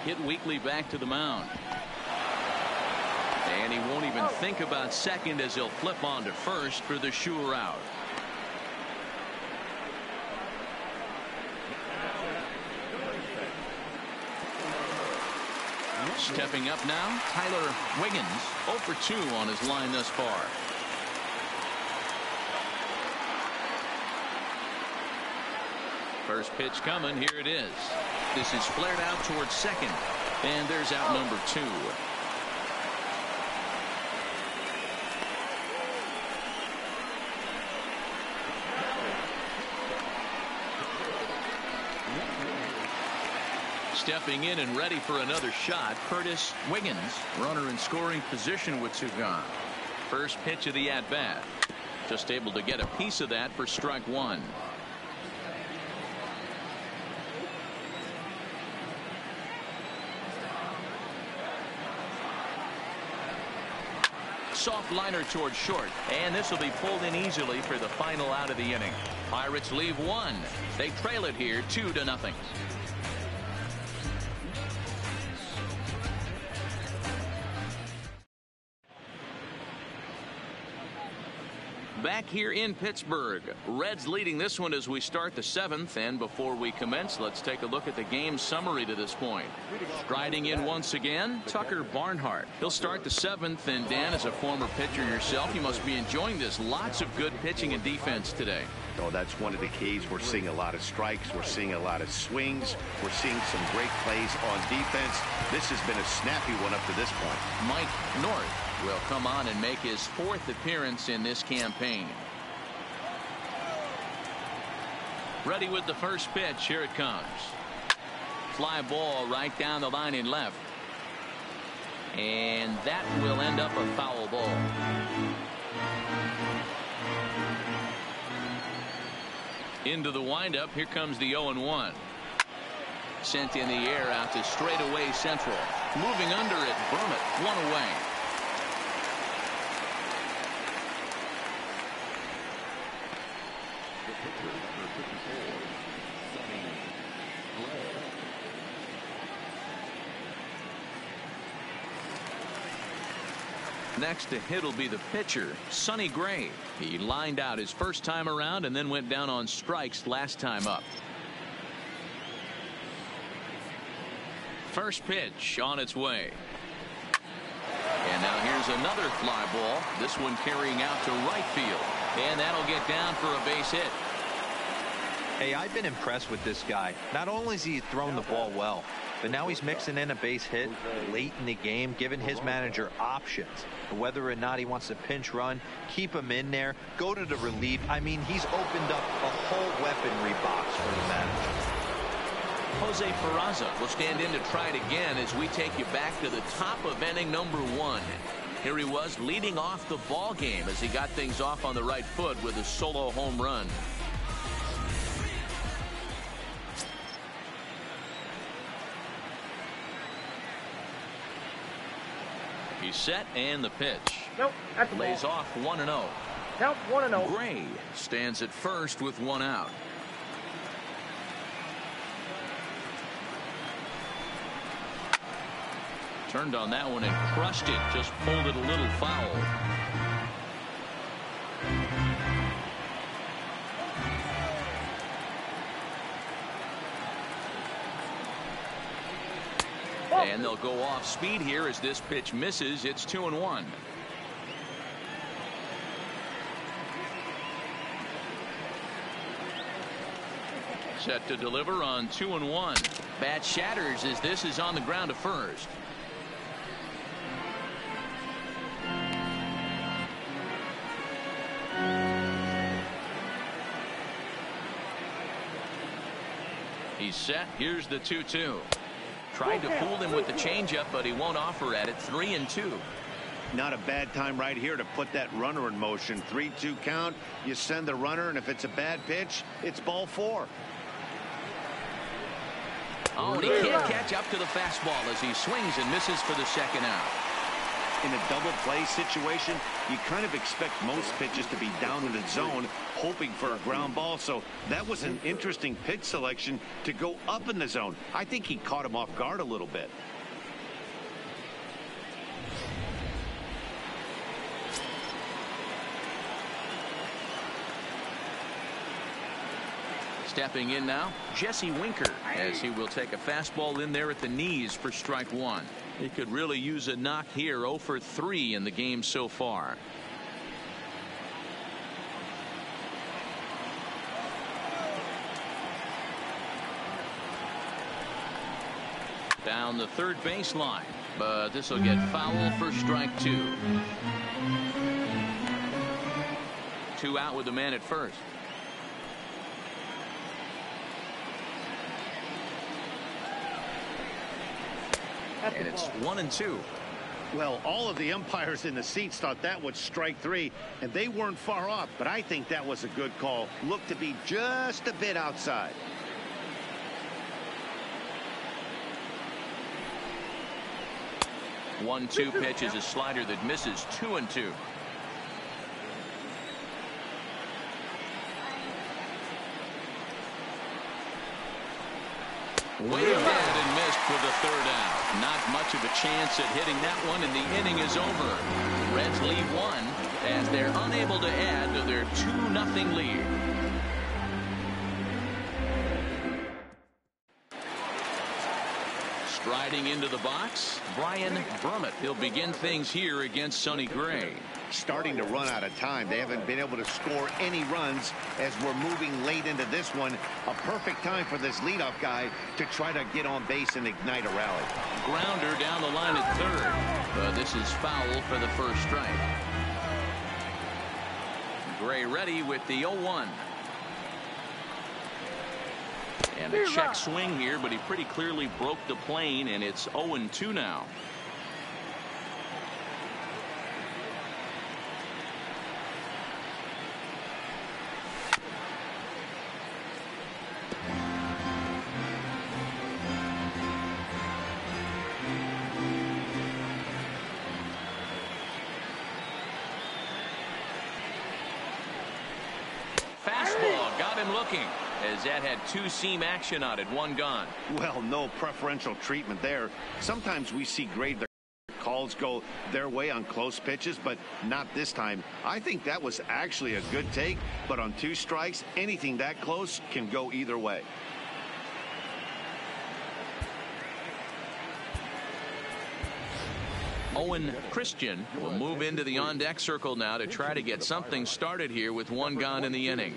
A: Hit weakly back to the mound. And he won't even think about second as he'll flip on to first for the sure out. Stepping up now, Tyler Wiggins, 0 for 2 on his line thus far. First pitch coming. Here it is. This is flared out towards second. And there's out number 2. Stepping in and ready for another shot, Curtis Wiggins, runner in scoring position with 2 gone. First pitch of the at-bat. Just able to get a piece of that for strike 1. Soft liner towards short, and this will be pulled in easily for the final out of the inning. Pirates leave 1. They trail it here 2-0. Back here in Pittsburgh, Reds leading this one as we start the 7th. And before we commence, let's take a look at the game summary to this point. Striding in once again, Tucker Barnhart. He'll start the 7th. And Dan, as a former pitcher yourself, you must be enjoying this. Lots of good pitching and defense today.
C: Oh, that's one of the keys. We're seeing a lot of strikes. We're seeing a lot of swings. We're seeing some great plays on defense. This has been a snappy one up to this point.
A: Mike North will come on and make his 4th appearance in this campaign. Ready with the first pitch. Here it comes. Fly ball right down the line in left. And that will end up a foul ball. Into the windup. Here comes the 0-1. Sent in the air out to straightaway central. Moving under it. Bermit. One away. Next to hit will be the pitcher, Sonny Gray. He lined out his first time around and then went down on strikes last time up. First pitch on its way. And now here's another fly ball. This one carrying out to right field. And that'll get down for a base hit.
B: Hey, I've been impressed with this guy. Not only has he thrown the ball well, but now he's mixing in a base hit late in the game, giving his manager options. Whether or not he wants to pinch run, keep him in there, go to the relief. I mean, he's opened up a whole weaponry box for the manager.
A: Jose Peraza will stand in to try it again as we take you back to the top of inning number 1. Here he was leading off the ball game as he got things off on the right foot with a solo home run. He's set and the pitch.
E: Nope, that's a ball.
A: Lays off 1-0.
E: Count 1-0.
A: Gray stands at first with 1 out. Turned on that one and crushed it. Just pulled it a little foul. And they'll go off speed here as this pitch misses. It's 2-1. Set to deliver on 2-1. Bat shatters as this is on the ground to first. He's set. Here's the 2-2. Tried to fool him with the changeup, but he won't offer at it. 3-2.
C: Not a bad time right here to put that runner in motion. 3-2 count. You send the runner, and if it's a bad pitch, it's ball 4.
A: Oh, and he can't catch up to the fastball as he swings and misses for the second out.
C: In a double play situation, you kind of expect most pitches to be down in the zone, hoping for a ground ball. So that was an interesting pitch selection to go up in the zone. I think he caught him off guard a little bit.
A: Stepping in now, Jesse Winker, as he will take a fastball in there at the knees for strike 1. He could really use a knock here. 0 for 3 in the game so far. Down the third baseline, but this will get foul for strike 2. 2 out with the man at first. And it's 1-2.
C: Well, all of the umpires in the seats thought that was strike 3, and they weren't far off, but I think that was a good call. Looked to be just a bit outside.
A: One-two pitch is a slider that misses. 2-2. Way dead and missed for the third out. Not much much of a chance at hitting that one, and the inning is over. Reds lead one as they're unable to add to their 2-0 lead. Striding into the box, Brian Brummett. He'll begin things here against Sonny Gray.
C: Starting to run out of time. They haven't been able to score any runs as we're moving late into this one. A perfect time for this leadoff guy to try to get on base and ignite a rally.
A: Grounder down the line at third. This is foul for the first strike. Gray ready with the 0-1. And a check swing here, but he pretty clearly broke the plane, and it's 0-2 now. Fastball got him looking, as that had two-seam action on it, one gone.
C: Well, no preferential treatment there. Sometimes we see great calls go their way on close pitches, but not this time. I think that was actually a good take, but on 2 strikes, anything that close can go either way.
A: Owen Christian will move into the on-deck circle now to try to get something started here with one gone in the inning.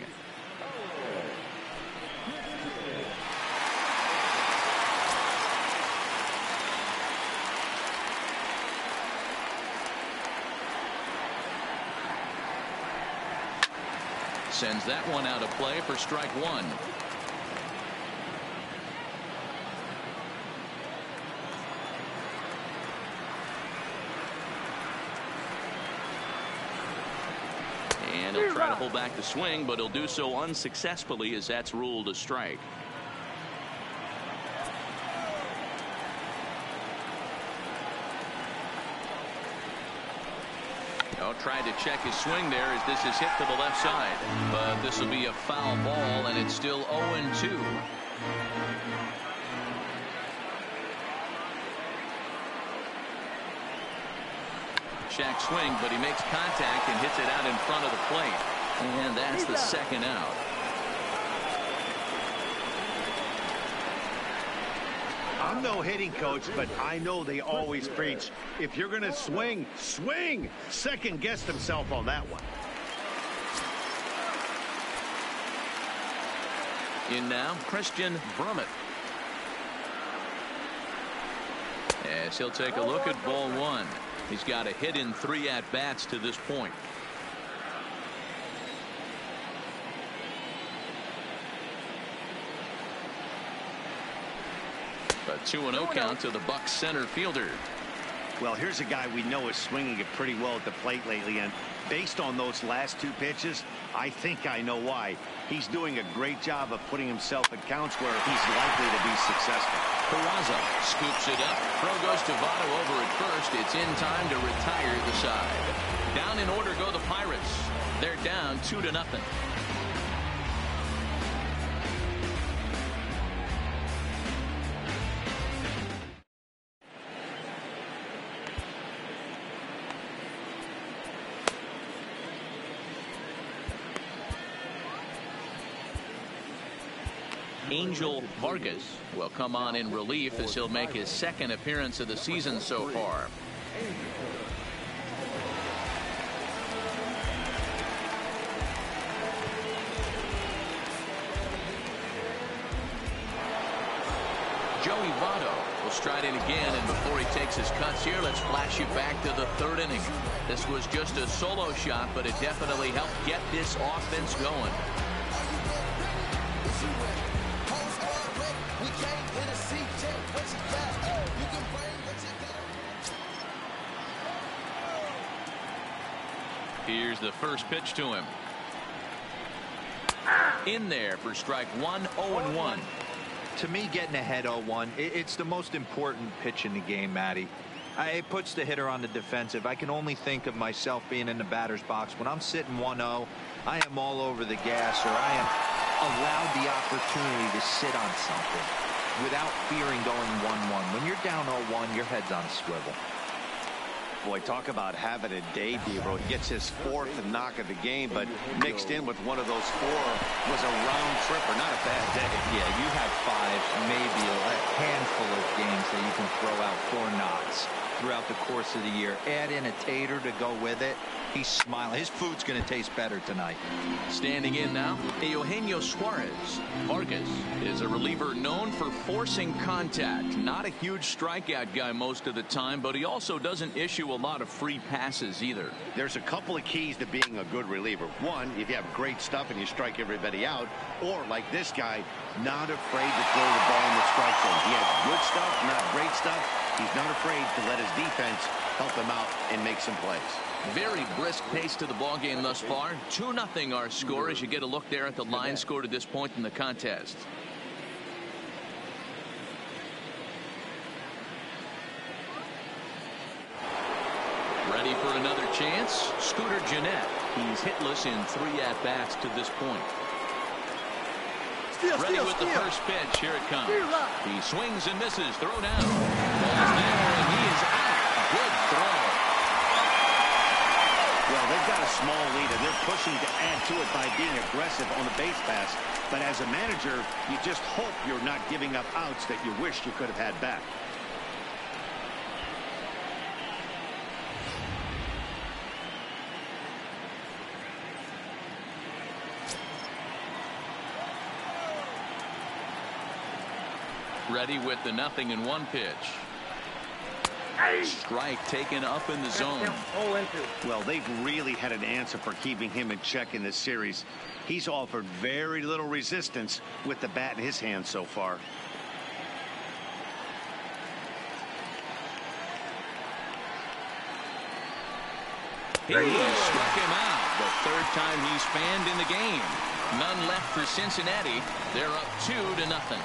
A: Sends that one out of play for strike one. And he'll try to pull back the swing, but he'll do so unsuccessfully as that's ruled a strike. Tried to check his swing there as this is hit to the left side, but this will be a foul ball, and it's still 0-2. Check swing, but he makes contact and hits it out in front of the plate, and that's the second out.
C: I'm no hitting coach, but I know they always preach, if you're going to swing, swing. Second guessed himself on that one.
A: In now, Christian Brummett. As he'll take a look at ball one. He's got a hit in 3 at-bats to this point. A 2-0 count to the Bucs center fielder.
C: Well, here's a guy we know is swinging it pretty well at the plate lately, and based on those last 2 pitches, I think I know why. He's doing a great job of putting himself at counts where he's likely to be successful.
A: Peraza scoops it up. Throw goes to Votto over at first. It's in time to retire the side. Down in order go the Pirates. They're down 2-0. Angel Vargas will come on in relief as he'll make his 2nd appearance of the season so far. Joey Votto will stride in again, and before he takes his cuts here, let's flash you back to the 3rd inning. This was just a solo shot, but it definitely helped get this offense going. Here's the first pitch to him. In there for strike one, 0-1.
B: To me, getting ahead 0-1, it's the most important pitch in the game, Matty. It puts the hitter on the defensive. I can only think of myself being in the batter's box. When I'm sitting 1-0, I am all over the gas, or I am allowed the opportunity to sit on something. without fearing going 1-1. When you're down 0-1, your head's on a swivel.
C: Boy, talk about having a day, Debro. He gets his 4th knock of the game, but mixed in with one of those 4 was a round tripper. Not a bad day.
B: Yeah, you have 5, maybe a handful of games that you can throw out 4 knocks throughout the course of the year. Add in a tater to go with it. He's smiling. His food's going to taste better tonight.
A: Standing in now, Eugenio Suarez. Vargas is a reliever known for forcing contact. Not a huge strikeout guy most of the time, but he also doesn't issue a lot of free passes either.
C: There's a couple of keys to being a good reliever. One, if you have great stuff and you strike everybody out, or like this guy, not afraid to throw the ball in the strike zone. He has good stuff, not great stuff. He's not afraid to let his defense help him out and make some plays.
A: Very brisk pace to the ball game thus far. 2-0 our score as you get a look there at the line score to this point in the contest. Ready for another chance. Scooter Gennett. He's hitless in 3 at-bats to this point. Ready with the first pitch. Here it comes. He swings and misses. Throw down. Ball's there, and he is out. Good throw.
C: Well, they've got a small lead, and they're pushing to add to it by being aggressive on the base pass. But as a manager, you just hope you're not giving up outs that you wish you could have had back.
A: Ready with the 0-1 pitch. Strike taken up in the zone.
C: Well, they've really had an answer for keeping him in check in this series. He's offered very little resistance with the bat in his hand so far.
A: He struck him out. The 3rd time he's fanned in the game. None left for Cincinnati. They're up 2-0.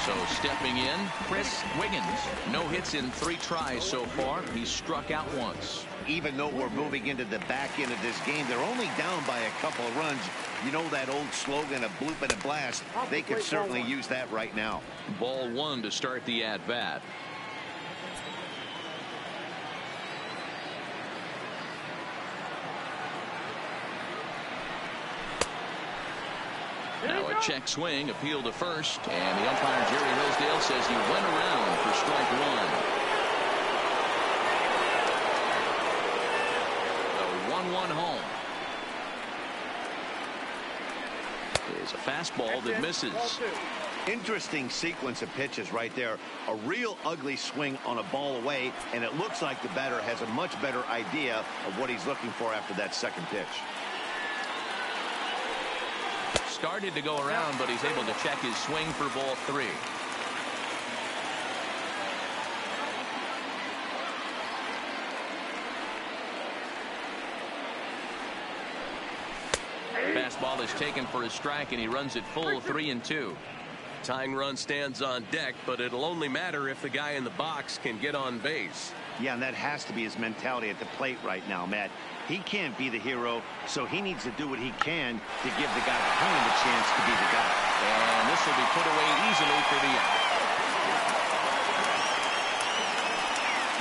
A: So stepping in, Chris Wiggins. No hits in 3 tries so far. He's struck out once.
C: Even though we're moving into the back end of this game, they're only down by a couple of runs. You know that old slogan, a bloop and a blast. They could certainly use that right now.
A: Ball 1 to start the at-bat. Now a check swing, appeal to first, and the umpire Jerry Hillsdale says he went around for strike 1. The 1-1 home. Is a fastball that misses.
C: Interesting sequence of pitches right there. A real ugly swing on a ball away, and it looks like the batter has a much better idea of what he's looking for after that second pitch.
A: Started to go around, but he's able to check his swing for ball 3. Fastball is taken for a strike, and he runs it full 3-2.
F: Tying run stands on deck, but it'll only matter if the guy in the box can get on base.
C: Yeah, and that has to be his mentality at the plate right now, Matt. He can't be the hero, so he needs to do what he can to give the guy behind him a chance to be the guy.
A: And this will be put away easily for the out.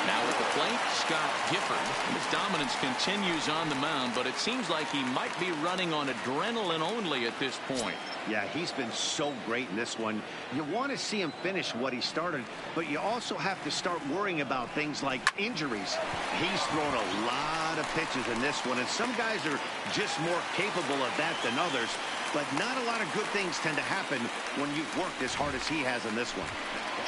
A: Now at the plate, Scott Gifford. His dominance continues on the mound, but it seems like he might be running on adrenaline only at this point.
C: Yeah, he's been so great in this one. You want to see him finish what he started, but you also have to start worrying about things like injuries. He's thrown a lot of pitches in this one, and some guys are just more capable of that than others, but not a lot of good things tend to happen when you've worked as hard as he has in this one.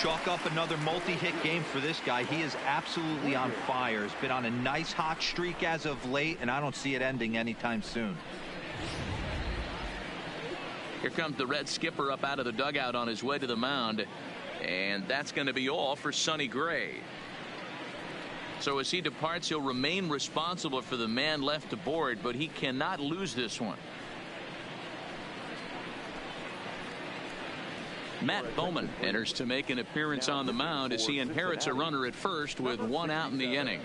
B: Chalk up another multi-hit game for this guy. He is absolutely on fire. He's been on a nice hot streak as of late, and I don't see it ending anytime soon.
A: Here comes the Red skipper up out of the dugout on his way to the mound, and that's going to be all for Sonny Gray. So as he departs, he'll remain responsible for the man left aboard, but he cannot lose this one. Matt Bowman enters to make an appearance on the mound as he inherits a runner at first with 1 out in the inning.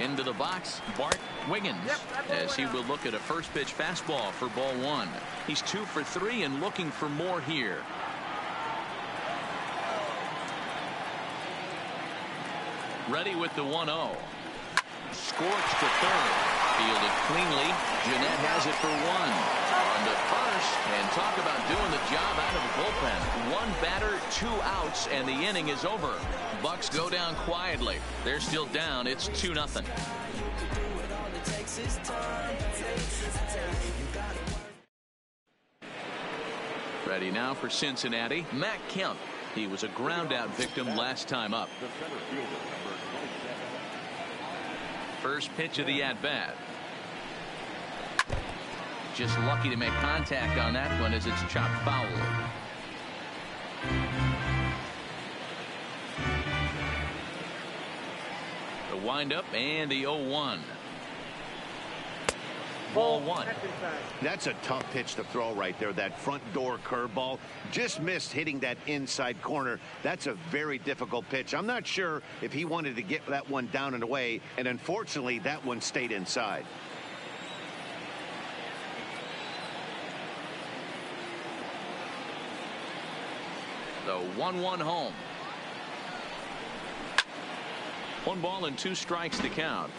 A: Into the box, Bart Wiggins, as he will look at a first pitch fastball for ball one. He's 2 for 3 and looking for more here. Ready with the 1-0. Scorched to third. Fielded cleanly. Jeanette has it for 1. On to first. And talk about doing the job out of the bullpen. 1 batter, 2 outs, and the inning is over. Bucks go down quietly. They're still down. It's 2-0. Ready now for Cincinnati. Matt Kemp. He was a ground out victim last time up. First pitch of the at bat. Just lucky to make contact on that one as it's chopped foul. The windup and the 0-1. Ball 1.
C: That's a tough pitch to throw right there. That front door curveball just missed hitting that inside corner. That's a very difficult pitch. I'm not sure if he wanted to get that one down and away, and unfortunately that one stayed inside.
A: The 1-1 home. 1 ball and 2 strikes to count.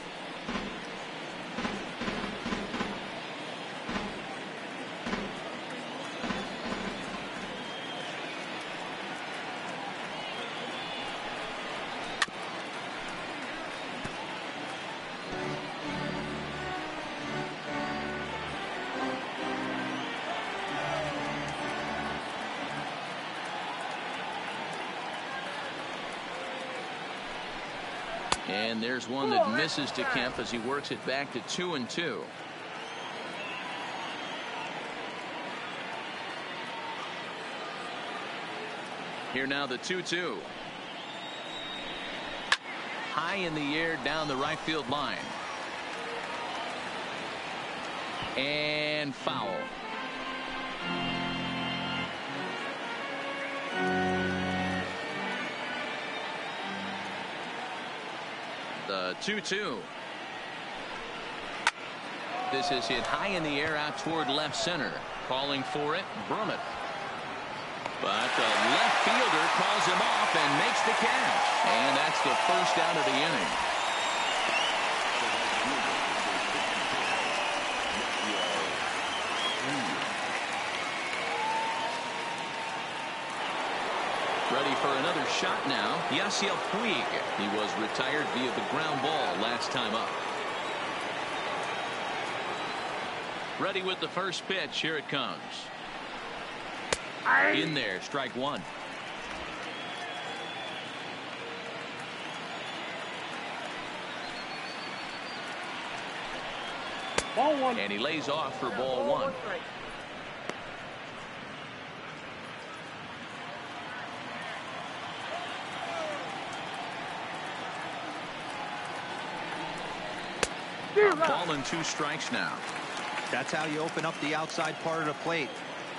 A: And there's one that misses to Kemp as he works it back to 2-2. Here now the 2-2. High in the air down the right field line. And foul. The 2-2. This is hit high in the air out toward left center. Calling for it, Brummett. But the left fielder calls him off and makes the catch. And that's the first out of the inning. Ready for another shot now. Yasiel Puig. He was retired via the ground ball last time up. Ready with the first pitch. Here it comes. In there, strike 1.
E: Ball 1.
A: And he lays off for ball 1. Ball and 2 strikes now.
B: That's how you open up the outside part of the plate.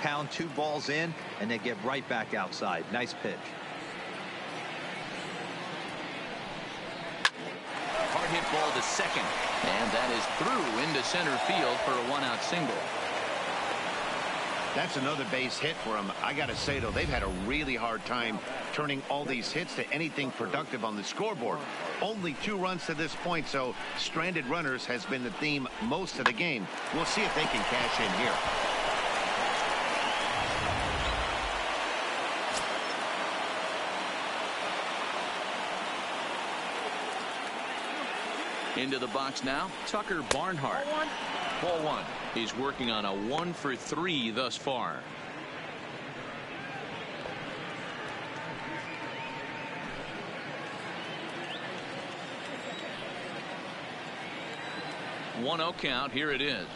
B: Pound 2 balls in and then get right back outside. Nice pitch.
A: Hard hit ball to second, and that is through into center field for a 1-out single.
C: That's another base hit for him. I got to say, though, they've had a really hard time turning all these hits to anything productive on the scoreboard. Only 2 runs to this point, so stranded runners has been the theme most of the game. We'll see if they can cash in here.
A: Into the box now, Tucker Barnhart. Ball 1. He's working on a 1 for 3 thus far. One 0 count. Here it is.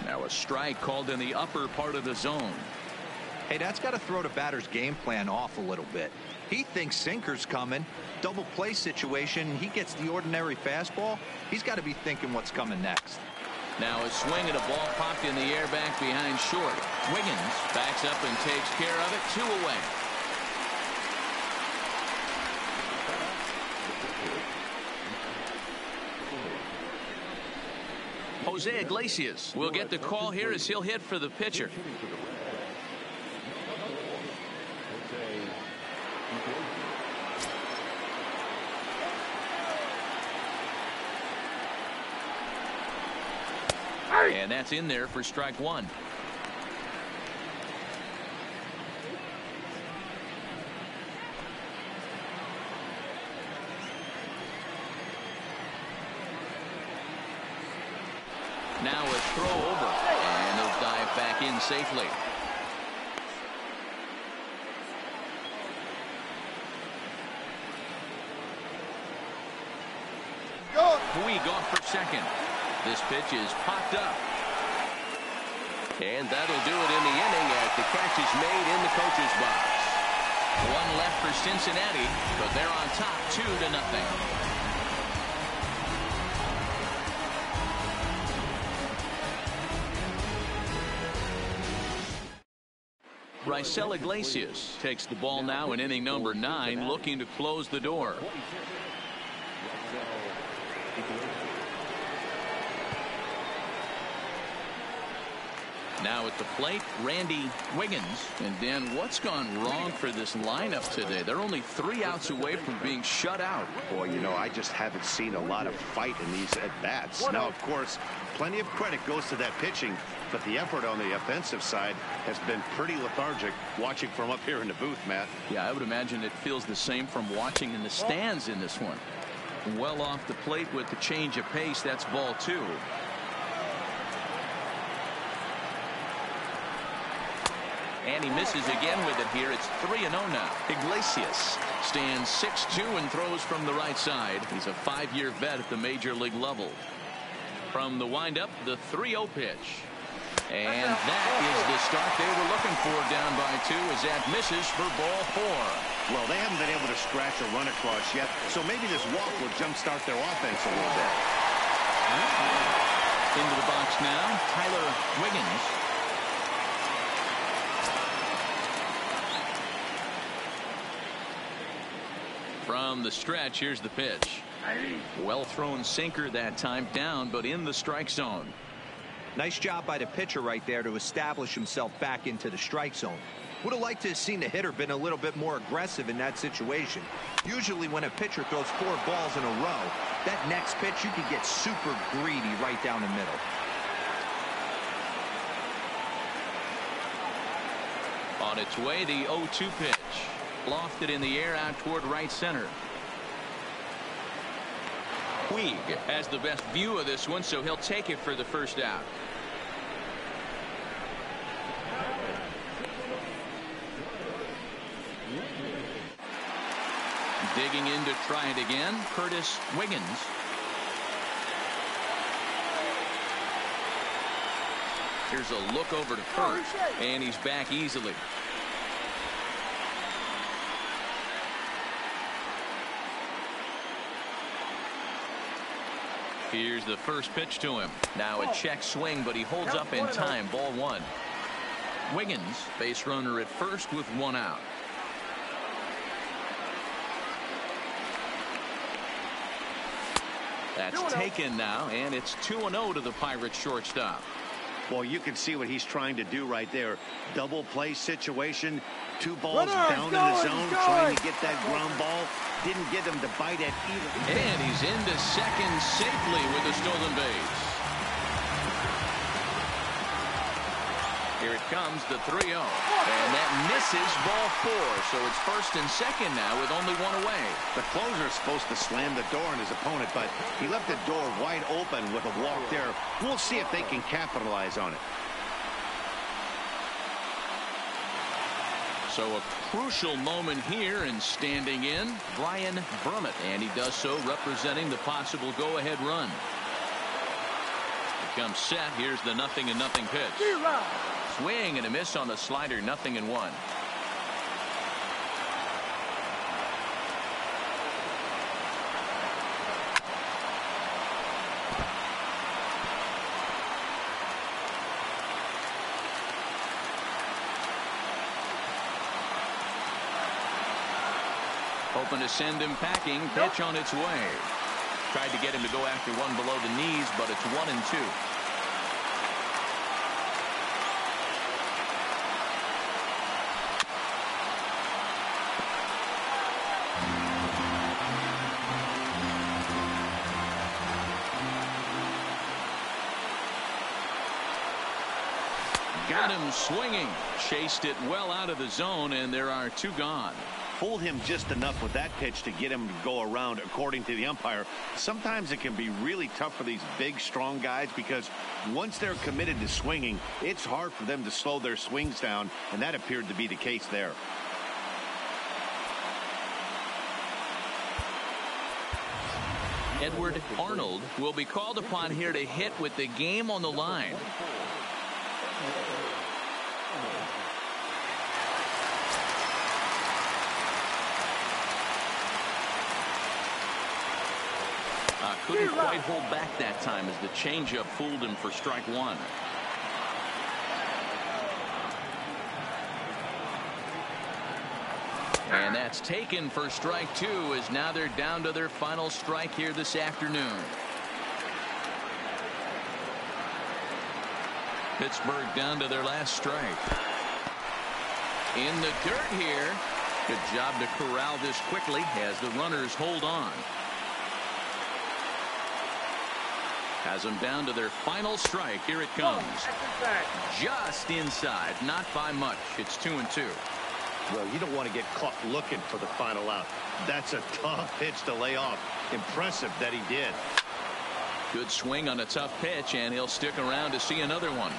A: Now a strike called in the upper part of the zone.
B: Hey, that's got to throw the batter's game plan off a little bit. He thinks sinker's coming. Double play situation. He gets the ordinary fastball. He's got to be thinking what's coming next.
A: Now a swing and a ball popped in the air back behind short. Wiggins backs up and takes care of it. 2 away. Jose Iglesias will get the call here as he'll hit for the pitcher. And that's in there for strike one. Now a throw over, and he'll dive back in safely. Puig off for second. This pitch is popped up.
F: And that'll do it in the inning as the catch is made in the coach's box.
A: One left for Cincinnati, but they're on top 2-0. Raisel Iglesias takes the ball now in inning number 9, looking to close the door. Now at the plate, Randy Wiggins. And Dan, what's gone wrong for this lineup today? They're only 3 outs away from being shut out.
C: Boy, you know, I just haven't seen a lot of fight in these at-bats. Now, of course, plenty of credit goes to that pitching, but the effort on the offensive side has been pretty lethargic watching from up here in the booth, Matt.
A: Yeah, I would imagine it feels the same from watching in the stands in this one. Well off the plate with the change of pace. That's ball 2. And he misses again with it here. It's 3-0 now. Iglesias stands 6'2" and throws from the right side. He's a 5-year vet at the major league level. From the windup, the 3-0 pitch. And that is the start they were looking for, down by 2, as that misses for ball 4.
C: Well, they haven't been able to scratch a run across yet, so maybe this walk will jumpstart their offense a little bit.
A: Into the box now, Tyler Wiggins. From the stretch, here's the pitch. Well thrown sinker that time, down but in the strike zone.
B: Nice job by the pitcher right there to establish himself back into the strike zone. Would have liked to have seen the hitter been a little bit more aggressive in that situation. Usually when a pitcher throws 4 balls in a row, that next pitch you can get super greedy right down the middle.
A: On its way, the 0-2 pitch. Lofted in the air out toward right center. Puig has the best view of this one, so he'll take it for the first out. Digging in to try it again, Curtis Wiggins. Here's a look over to first, and he's back easily. Here's the first pitch to him. Now a check swing, but he holds up in time. Ball 1. Wiggins, base runner at first with 1 out. That's taken now, and it's 2-0 to the Pirates shortstop.
C: Well, you can see what he's trying to do right there. Double play situation. 2 balls down in the zone, trying to get that ground ball. Didn't get him to bite at either.
A: And he's into second safely with a stolen base. Here it comes, the 3-0. And that misses ball 4. So it's first and second now with only 1 away.
C: The closer is supposed to slam the door on his opponent, but he left the door wide open with a walk there. We'll see if they can capitalize on it.
A: So a crucial moment here, and standing in, Brian Brummett. And he does so representing the possible go-ahead run. It comes set. Here's the 0-0 pitch. Swing and a miss on the slider, 0-1. Hoping to send him packing. Pitch on its way. Tried to get him to go after one below the knees, but it's 1-2. Got him swinging. Chased it well out of the zone, and there are 2 gone.
C: Fooled him just enough with that pitch to get him to go around, according to the umpire. Sometimes it can be really tough for these big, strong guys because once they're committed to swinging, it's hard for them to slow their swings down, and that appeared to be the case there.
A: Edward Arnold will be called upon here to hit with the game on the line. Couldn't quite hold back that time as the changeup fooled him for strike 1. And that's taken for strike 2, as now they're down to their final strike here this afternoon. Pittsburgh down to their last strike. In the dirt here. Good job to corral this quickly as the runners hold on. Has them down to their final strike. Here it comes. Just inside, not by much. It's 2-2.
C: Well, you don't want to get caught looking for the final out. That's a tough pitch to lay off. Impressive that he did.
A: Good swing on a tough pitch, and he'll stick around to see another one.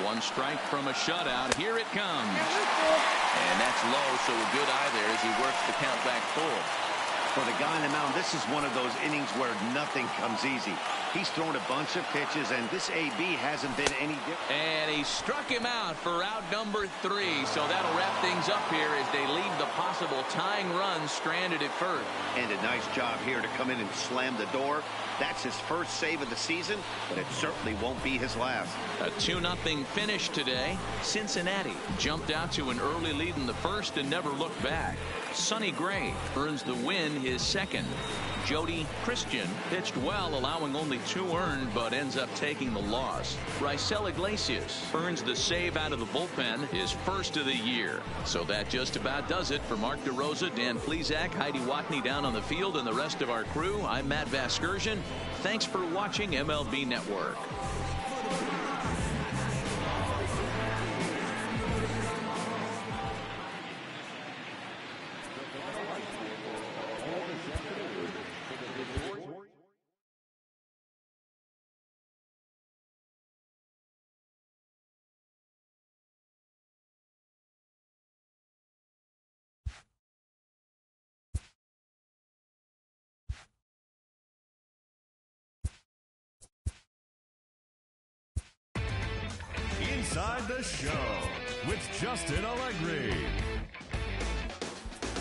A: One strike from a shutout. Here it comes. And that's low, so a good eye there as he works the count back full.
C: For the guy on the mound, this is one of those innings where nothing comes easy. He's thrown a bunch of pitches, and this AB hasn't been any different.
A: And he struck him out for out number 3, so that'll wrap things up here as they leave the possible tying run stranded at first.
C: And a nice job here to come in and slam the door. That's his first save of the season, but it certainly won't be his last.
A: A 2-0 finish today. Cincinnati jumped out to an early lead in the first and never looked back. Sonny Gray earns the win, his second. Jody Christian pitched well, allowing only 2 earned, but ends up taking the loss. Raisel Iglesias earns the save out of the bullpen, his first of the year. So that just about does it for Mark DeRosa, Dan Plesac, Heidi Watney down on the field, and the rest of our crew. I'm Matt Vasgersian. Thanks for watching MLB Network.
G: Inside the Show with Justin Allegri.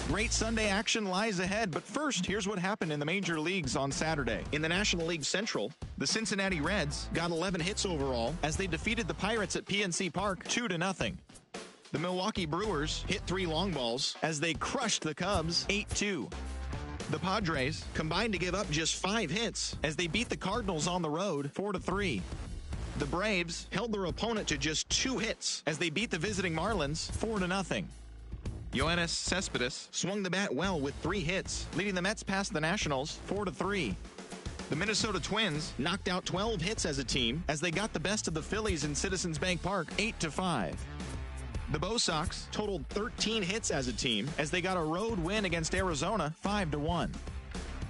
H: Great Sunday action lies ahead, but first, here's what happened in the major leagues on Saturday. In the National League Central, the Cincinnati Reds got 11 hits overall as they defeated the Pirates at PNC Park 2-0. The Milwaukee Brewers hit 3 long balls as they crushed the Cubs 8-2. The Padres combined to give up just 5 hits as they beat the Cardinals on the road 4-3. The Braves held their opponent to just 2 hits as they beat the visiting Marlins 4-0. Yoenis Cespedes swung the bat well with 3 hits, leading the Mets past the Nationals 4-3. The Minnesota Twins knocked out 12 hits as a team as they got the best of the Phillies in Citizens Bank Park 8-5. The Bo Sox totaled 13 hits as a team as they got a road win against Arizona 5-1.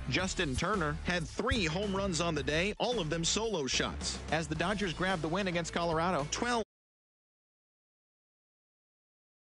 H: Justin Turner had 3 home runs on the day, all of them solo shots, as the Dodgers grabbed the win against Colorado 12